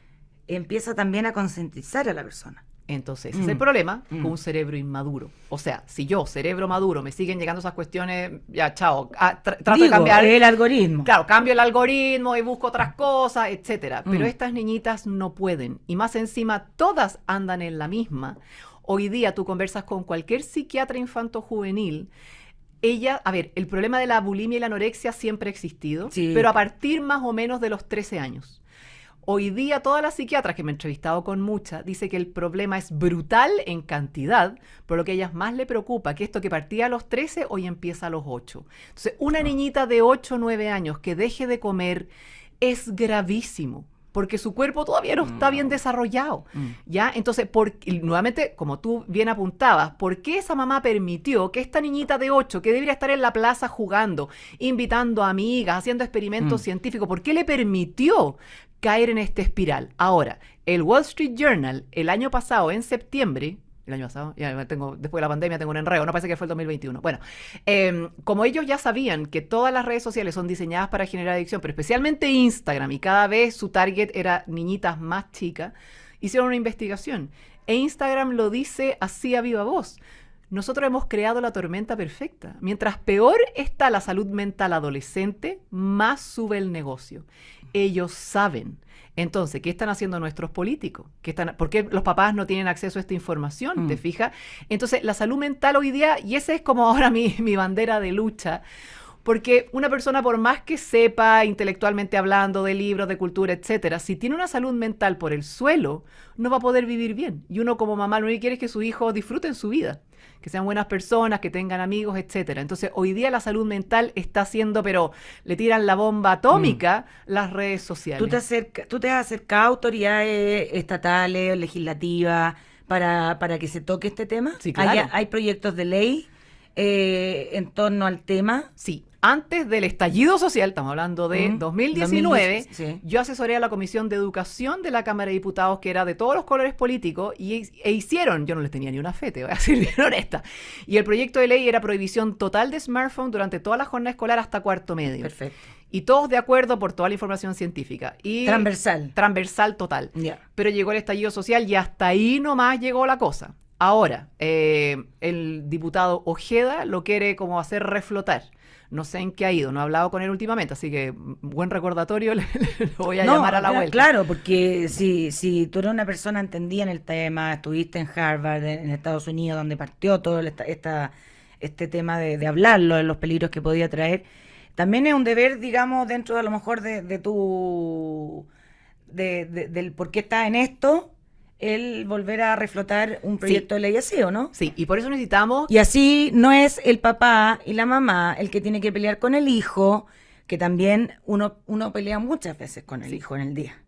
Empieza también a concientizar a la persona. Entonces, ese es el problema con un cerebro inmaduro. O sea, si yo, cerebro maduro, me siguen llegando esas cuestiones, ya, chao, trato de cambiar el algoritmo. Claro, cambio el algoritmo y busco otras cosas, etcétera. Pero estas niñitas no pueden. Y más encima, todas andan en la misma. Hoy día tú conversas con cualquier psiquiatra infanto-juvenil. El problema de la bulimia y la anorexia siempre ha existido, pero a partir más o menos de los 13 años. Hoy día todas las psiquiatras que me he entrevistado con muchas dicen que el problema es brutal en cantidad, pero lo que a ellas más le preocupa que esto que partía a los 13 hoy empieza a los 8. Entonces, una niñita de 8 o 9 años que deje de comer es gravísimo, porque su cuerpo todavía no está bien desarrollado, ¿ya? Entonces, nuevamente, como tú bien apuntabas, ¿por qué esa mamá permitió que esta niñita de 8, que debería estar en la plaza jugando, invitando a amigas, haciendo experimentos científicos, ¿por qué le permitió caer en esta espiral? Ahora, el Wall Street Journal, el año pasado, en septiembre, después de la pandemia tengo un enredo, no parece que fue el 2021. Bueno, como ellos ya sabían que todas las redes sociales son diseñadas para generar adicción, pero especialmente Instagram, y cada vez su target era niñitas más chicas, hicieron una investigación. E Instagram lo dice así a viva voz. Nosotros hemos creado la tormenta perfecta. Mientras peor está la salud mental adolescente, más sube el negocio. Ellos saben. Entonces, ¿qué están haciendo nuestros políticos? ¿Por qué los papás no tienen acceso a esta información? ¿Te fijas? Entonces, la salud mental hoy día, y esa es como ahora mi bandera de lucha, porque una persona, por más que sepa intelectualmente hablando de libros, de cultura, etcétera, si tiene una salud mental por el suelo, no va a poder vivir bien. Y uno como mamá lo único que quiere es que sus hijos disfruten su vida, que sean buenas personas, que tengan amigos, etcétera. Entonces, hoy día la salud mental está haciendo, pero le tiran la bomba atómica las redes sociales. ¿Tú te has acercado a autoridades estatales, legislativas, para que se toque este tema? Sí, claro. ¿Hay proyectos de ley en torno al tema? Sí. Antes del estallido social, estamos hablando de 2019, sí. Yo asesoré a la Comisión de Educación de la Cámara de Diputados, que era de todos los colores políticos, e hicieron, yo no les tenía ni una fe, te voy a ser bien honesta, y el proyecto de ley era prohibición total de smartphone durante toda la jornada escolar hasta cuarto medio. Perfecto. Y todos de acuerdo por toda la información científica. Y transversal total. Yeah. Pero llegó el estallido social y hasta ahí nomás llegó la cosa. Ahora, el diputado Ojeda lo quiere como hacer reflotar. No sé en qué ha ido, no he hablado con él últimamente, así que buen recordatorio, le voy a llamar a la vuelta. Claro, porque si tú eres una persona entendida en el tema, estuviste en Harvard, en Estados Unidos, donde partió todo este tema de hablarlo, de los peligros que podía traer, también es un deber, digamos, dentro de, a lo mejor del por qué estás en esto, el volver a reflotar un proyecto de ley así, ¿o no? Sí, y por eso necesitamos... Y así no es el papá y la mamá el que tiene que pelear con el hijo, que también uno pelea muchas veces con el hijo en el día.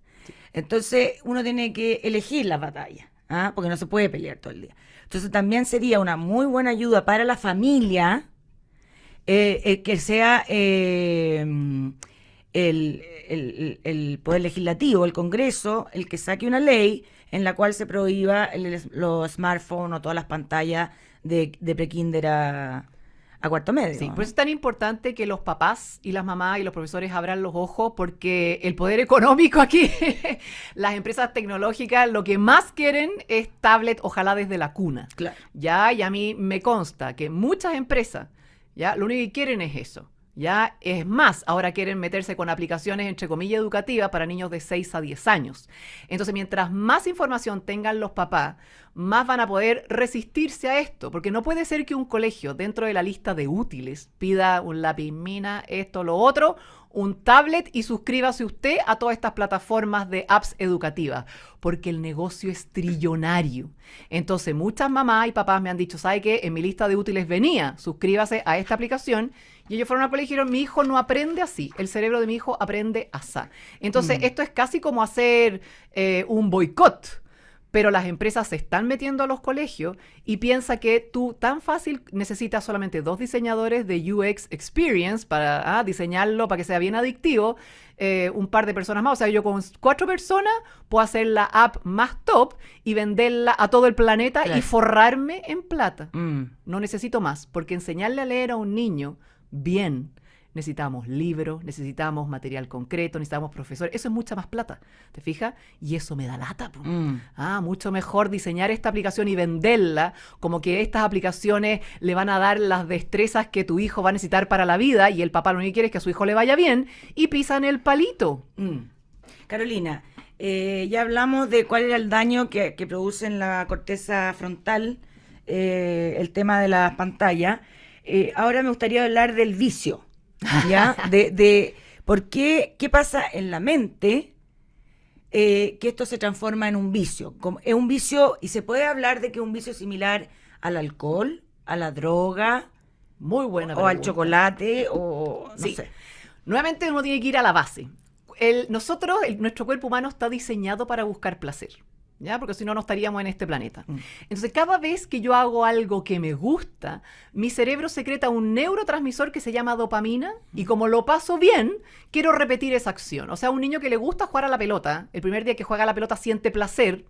Entonces uno tiene que elegir las batallas, porque no se puede pelear todo el día. Entonces también sería una muy buena ayuda para la familia que sea el Poder Legislativo, el Congreso, el que saque una ley en la cual se prohíba los smartphones o todas las pantallas de prekinder a cuarto medio. Sí, por eso es tan importante que los papás y las mamás y los profesores abran los ojos, porque el poder económico aquí, las empresas tecnológicas, lo que más quieren es tablet, ojalá desde la cuna. Claro. Ya, y a mí me consta que muchas empresas, ya, lo único que quieren es eso. Ya, es más, ahora quieren meterse con aplicaciones, entre comillas, educativas para niños de 6 a 10 años. Entonces, mientras más información tengan los papás, más van a poder resistirse a esto, porque no puede ser que un colegio dentro de la lista de útiles pida un lápiz mina, esto, lo otro, un tablet y suscríbase usted a todas estas plataformas de apps educativas, porque el negocio es trillonario. Entonces, muchas mamás y papás me han dicho, ¿sabe qué? En mi lista de útiles venía, suscríbase a esta aplicación. Y ellos fueron al colegio y dijeron, mi hijo no aprende así, el cerebro de mi hijo aprende asá. Entonces, esto es casi como hacer un boicot. Pero las empresas se están metiendo a los colegios y piensa que tú tan fácil necesitas solamente 2 diseñadores de UX Experience para diseñarlo, para que sea bien adictivo, un par de personas más. O sea, yo con 4 personas puedo hacer la app más top y venderla a todo el planeta, claro, y forrarme en plata. No necesito más, porque enseñarle a leer a un niño bien, necesitamos libros, necesitamos material concreto, necesitamos profesores. Eso es mucha más plata, ¿te fijas? Y eso me da lata. Mucho mejor diseñar esta aplicación y venderla, como que estas aplicaciones le van a dar las destrezas que tu hijo va a necesitar para la vida, y el papá lo único que quiere es que a su hijo le vaya bien, y pisan el palito. Carolina, ya hablamos de cuál era el daño que produce en la corteza frontal el tema de las pantallas. Ahora me gustaría hablar del vicio. ¿Ya? De por qué pasa en la mente que esto se transforma en un vicio. Es un vicio, y se puede hablar de que es un vicio similar al alcohol, a la droga, muy buena o pregunta, al chocolate, o no sé. Nuevamente uno tiene que ir a la base. Nuestro cuerpo humano está diseñado para buscar placer, ¿ya? Porque si no, no estaríamos en este planeta. Entonces, cada vez que yo hago algo que me gusta, mi cerebro secreta un neurotransmisor que se llama dopamina, y como lo paso bien, quiero repetir esa acción. O sea, un niño que le gusta jugar a la pelota, el primer día que juega a la pelota siente placer,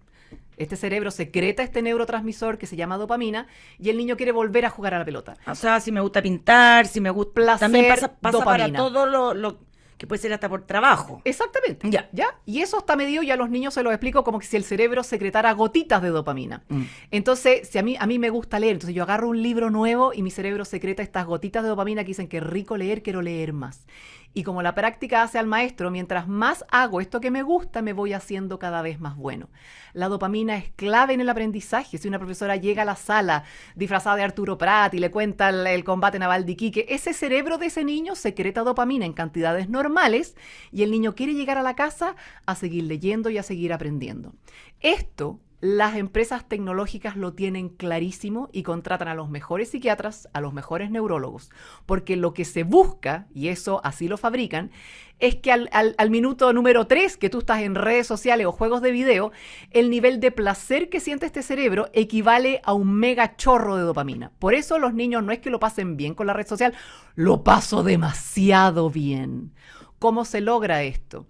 este cerebro secreta este neurotransmisor que se llama dopamina, y el niño quiere volver a jugar a la pelota. O sea, si me gusta pintar, si me gusta... Placer, también pasa dopamina. Para todo lo que puede ser hasta por trabajo. Exactamente. Ya. Y eso está medido, y a los niños se lo explico como que si el cerebro secretara gotitas de dopamina. Entonces, si a mí me gusta leer, entonces yo agarro un libro nuevo y mi cerebro secreta estas gotitas de dopamina que dicen que rico leer, quiero leer más. Y como la práctica hace al maestro, mientras más hago esto que me gusta, me voy haciendo cada vez más bueno. La dopamina es clave en el aprendizaje. Si una profesora llega a la sala disfrazada de Arturo Prat y le cuenta el combate naval de Iquique, ese cerebro de ese niño secreta dopamina en cantidades normales, y el niño quiere llegar a la casa a seguir leyendo y a seguir aprendiendo. Esto, las empresas tecnológicas lo tienen clarísimo y contratan a los mejores psiquiatras, a los mejores neurólogos, porque lo que se busca, y eso así lo fabrican, es que al minuto número 3 que tú estás en redes sociales o juegos de video, el nivel de placer que siente este cerebro equivale a un mega chorro de dopamina. Por eso los niños no es que lo pasen bien con la red social, lo paso demasiado bien. ¿Cómo se logra esto?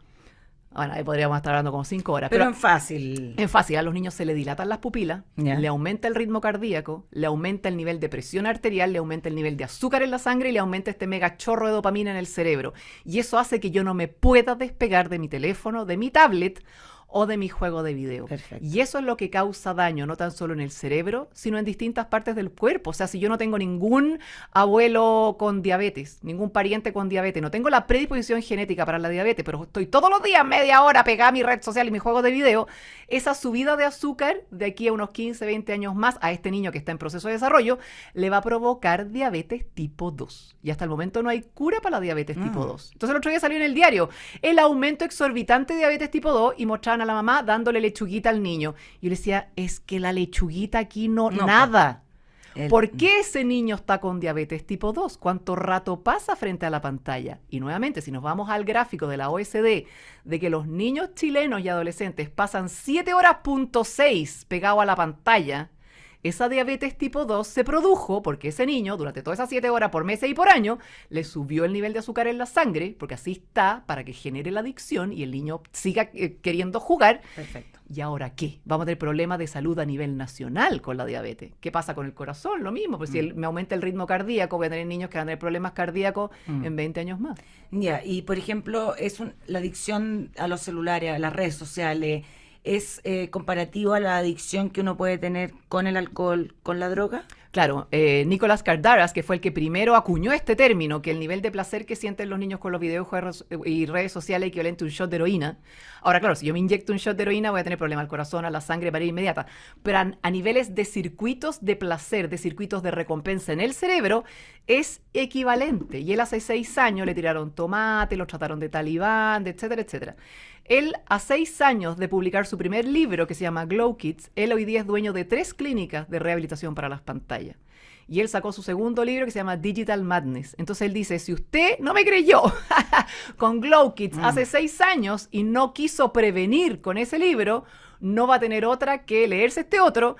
Bueno, ahí podríamos estar hablando como 5 horas. Pero en fácil. En fácil, a los niños se le dilatan las pupilas, Yeah. le aumenta el ritmo cardíaco, le aumenta el nivel de presión arterial, le aumenta el nivel de azúcar en la sangre y le aumenta este mega chorro de dopamina en el cerebro. Y eso hace que yo no me pueda despegar de mi teléfono, de mi tablet o de mi juego de video. Perfecto. Y eso es lo que causa daño, no tan solo en el cerebro, sino en distintas partes del cuerpo. O sea, si yo no tengo ningún abuelo con diabetes, ningún pariente con diabetes, no tengo la predisposición genética para la diabetes, pero estoy todos los días media hora pegada a mi red social y mi juego de video, esa subida de azúcar de aquí a unos 15, 20 años más a este niño que está en proceso de desarrollo, le va a provocar diabetes tipo 2. Y hasta el momento no hay cura para la diabetes tipo 2. Entonces el otro día salió en el diario el aumento exorbitante de diabetes tipo 2 y mostraban encontraban a la mamá dándole lechuguita al niño. Y yo le decía, es que la lechuguita aquí no No, nada. El- ¿Por qué ese niño está con diabetes tipo 2? ¿Cuánto rato pasa frente a la pantalla? Y nuevamente, si nos vamos al gráfico de la OECD, de que los niños chilenos y adolescentes pasan 7 horas.6 pegado a la pantalla, esa diabetes tipo 2 se produjo porque ese niño, durante todas esas 7 horas por mes y por año, le subió el nivel de azúcar en la sangre, porque así está, para que genere la adicción y el niño siga queriendo jugar. Perfecto. ¿Y ahora qué? Vamos a tener problemas de salud a nivel nacional con la diabetes. ¿Qué pasa con el corazón? Lo mismo, pues si me aumenta el ritmo cardíaco, voy a tener niños que van a tener problemas cardíacos en 20 años más. Ya, y por ejemplo, la adicción a los celulares, a las redes sociales, ¿es comparativo a la adicción que uno puede tener con el alcohol, con la droga? Claro, Nicolás Kardaras, que fue el que primero acuñó este término, que el nivel de placer que sienten los niños con los videojuegos y redes sociales es equivalente a un shot de heroína. Ahora, claro, si yo me inyecto un shot de heroína voy a tener problemas al corazón, a la sangre, para ir inmediata. Pero a niveles de circuitos de placer, de circuitos de recompensa en el cerebro, es equivalente. Y él hace 6 años le tiraron tomate, lo trataron de talibán, etcétera, etcétera. Él, a 6 años de publicar su primer libro, que se llama Glow Kids, él hoy día es dueño de 3 clínicas de rehabilitación para las pantallas. Y él sacó su segundo libro que se llama Digital Madness. Entonces él dice, si usted no me creyó con Glow Kids hace 6 años y no quiso prevenir con ese libro, no va a tener otra que leerse este otro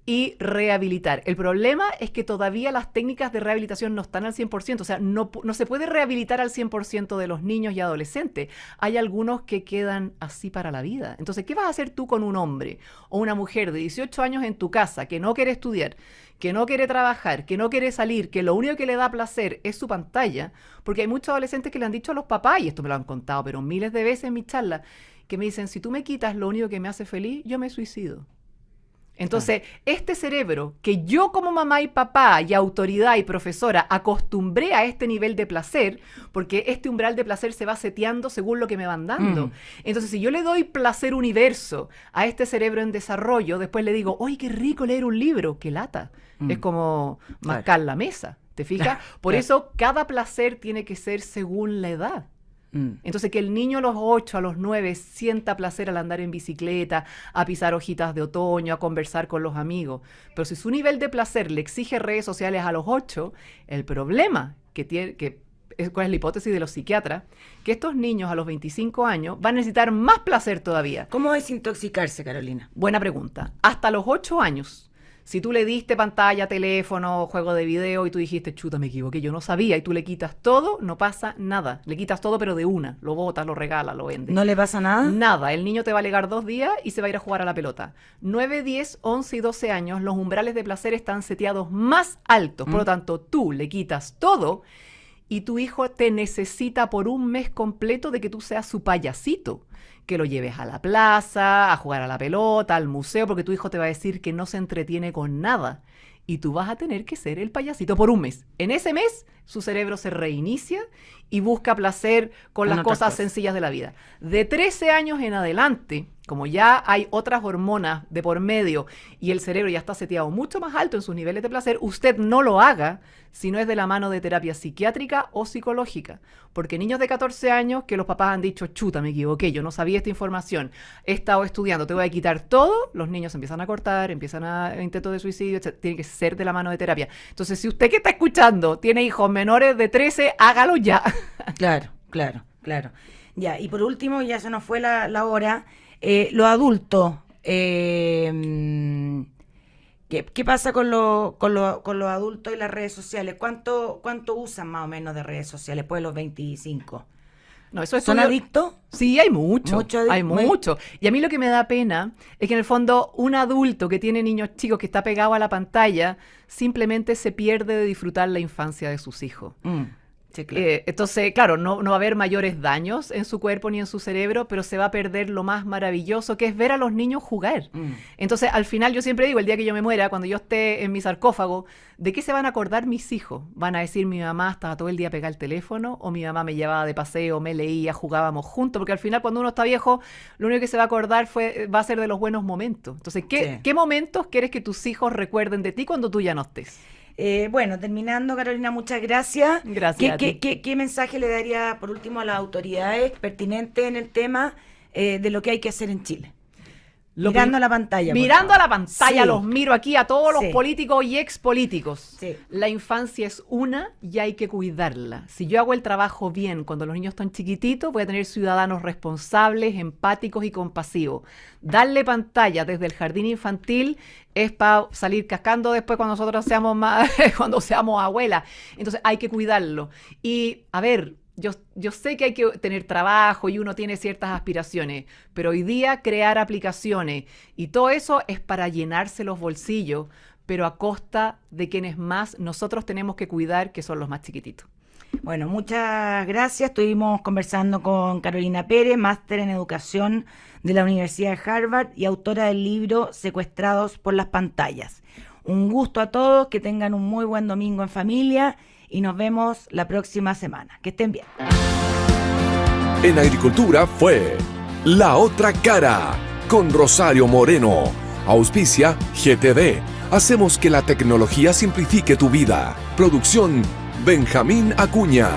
y rehabilitar. El problema es que todavía las técnicas de rehabilitación no están al 100%, o sea, no se puede rehabilitar al 100% de los niños y adolescentes. Hay algunos que quedan así para la vida. Entonces, ¿qué vas a hacer tú con un hombre o una mujer de 18 años en tu casa que no quiere estudiar, que no quiere trabajar, que no quiere salir, que lo único que le da placer es su pantalla? Porque hay muchos adolescentes que le han dicho a los papás, y esto me lo han contado, pero miles de veces en mis charlas, que me dicen, si tú me quitas lo único que me hace feliz, yo me suicido. Entonces, este cerebro que yo como mamá y papá y autoridad y profesora acostumbré a este nivel de placer, porque este umbral de placer se va seteando según lo que me van dando. Entonces, si yo le doy placer universo a este cerebro en desarrollo, después le digo, ¡ay, qué rico leer un libro! ¡Qué lata! Es como mascar la mesa, ¿te fijas? Por eso, cada placer tiene que ser según la edad. Entonces, que el niño a los 8, a los 9 sienta placer al andar en bicicleta, a pisar hojitas de otoño, a conversar con los amigos. Pero si su nivel de placer le exige redes sociales a los 8, el problema que tiene, ¿cuál es la hipótesis de los psiquiatras? Que estos niños a los 25 años van a necesitar más placer todavía. ¿Cómo desintoxicarse, Carolina? Buena pregunta. Hasta los 8 años. Si tú le diste pantalla, teléfono, juego de video y tú dijiste, chuta, me equivoqué, yo no sabía, y tú le quitas todo, no pasa nada. Le quitas todo, pero de una. Lo botas, lo regalas, lo vendes. ¿No le pasa nada? Nada. El niño te va a alegar 2 días y se va a ir a jugar a la pelota. 9, 10, 11 y 12 años, los umbrales de placer están seteados más altos. Por lo tanto, tú le quitas todo y tu hijo te necesita por un mes completo de que tú seas su payasito. Que lo lleves a la plaza, a jugar a la pelota, al museo, porque tu hijo te va a decir que no se entretiene con nada. Y tú vas a tener que ser el payasito por un mes. En ese mes, su cerebro se reinicia y busca placer con las cosas sencillas de la vida. De 13 años en adelante, como ya hay otras hormonas de por medio y el cerebro ya está seteado mucho más alto en sus niveles de placer, usted no lo haga si no es de la mano de terapia psiquiátrica o psicológica. Porque niños de 14 años que los papás han dicho, chuta, me equivoqué, yo no sabía esta información, he estado estudiando, te voy a quitar todo, los niños empiezan a cortar, empiezan a intentos de suicidio, etc. Tiene que ser de la mano de terapia. Entonces, si usted que está escuchando tiene hijos menores de 13, hágalo ya. Claro, claro, claro. Ya, y por último, ya se nos fue la hora, los adultos, ¿qué pasa con los adultos y las redes sociales? ¿Cuánto usan más o menos de redes sociales después de los 25? No, eso es ¿Son adictos? Sí, hay mucho. Hay muy- mucho. Y a mí lo que me da pena es que en el fondo un adulto que tiene niños chicos que está pegado a la pantalla simplemente se pierde de disfrutar la infancia de sus hijos. Sí, claro. Entonces, claro, no va a haber mayores daños en su cuerpo ni en su cerebro, pero se va a perder lo más maravilloso que es ver a los niños jugar. Entonces, al final yo siempre digo, el día que yo me muera, cuando yo esté en mi sarcófago, ¿de qué se van a acordar mis hijos? ¿Van a decir mi mamá estaba todo el día pegada al teléfono? ¿O mi mamá me llevaba de paseo, me leía, jugábamos juntos? Porque al final cuando uno está viejo, lo único que se va a acordar va a ser de los buenos momentos. Entonces, ¿qué momentos quieres que tus hijos recuerden de ti cuando tú ya no estés? Bueno, terminando, Carolina, muchas gracias. Gracias a ti. ¿Qué mensaje le daría, por último, a las autoridades pertinentes en el tema de lo que hay que hacer en Chile. Mirando a la pantalla. Mirando a la pantalla, Sí. los miro aquí a todos Sí. los políticos y expolíticos. Sí. La infancia es una y hay que cuidarla. Si yo hago el trabajo bien cuando los niños están chiquititos, voy a tener ciudadanos responsables, empáticos y compasivos. Darle pantalla desde el jardín infantil es para salir cascando después cuando nosotros seamos más, cuando seamos abuelas. Entonces hay que cuidarlo. Y a ver, yo sé que hay que tener trabajo y uno tiene ciertas aspiraciones, pero hoy día crear aplicaciones y todo eso es para llenarse los bolsillos, pero a costa de quienes más nosotros tenemos que cuidar, que son los más chiquititos. Bueno, muchas gracias. Estuvimos conversando con Carolina Pérez, máster en educación de la Universidad de Harvard y autora del libro Secuestrados por las pantallas. Un gusto a todos, que tengan un muy buen domingo en familia y nos vemos la próxima semana. Que estén bien. En Agricultura fue La Otra Cara con Rosario Moreno. Auspicia GTD. Hacemos que la tecnología simplifique tu vida. Producción Benjamín Acuña.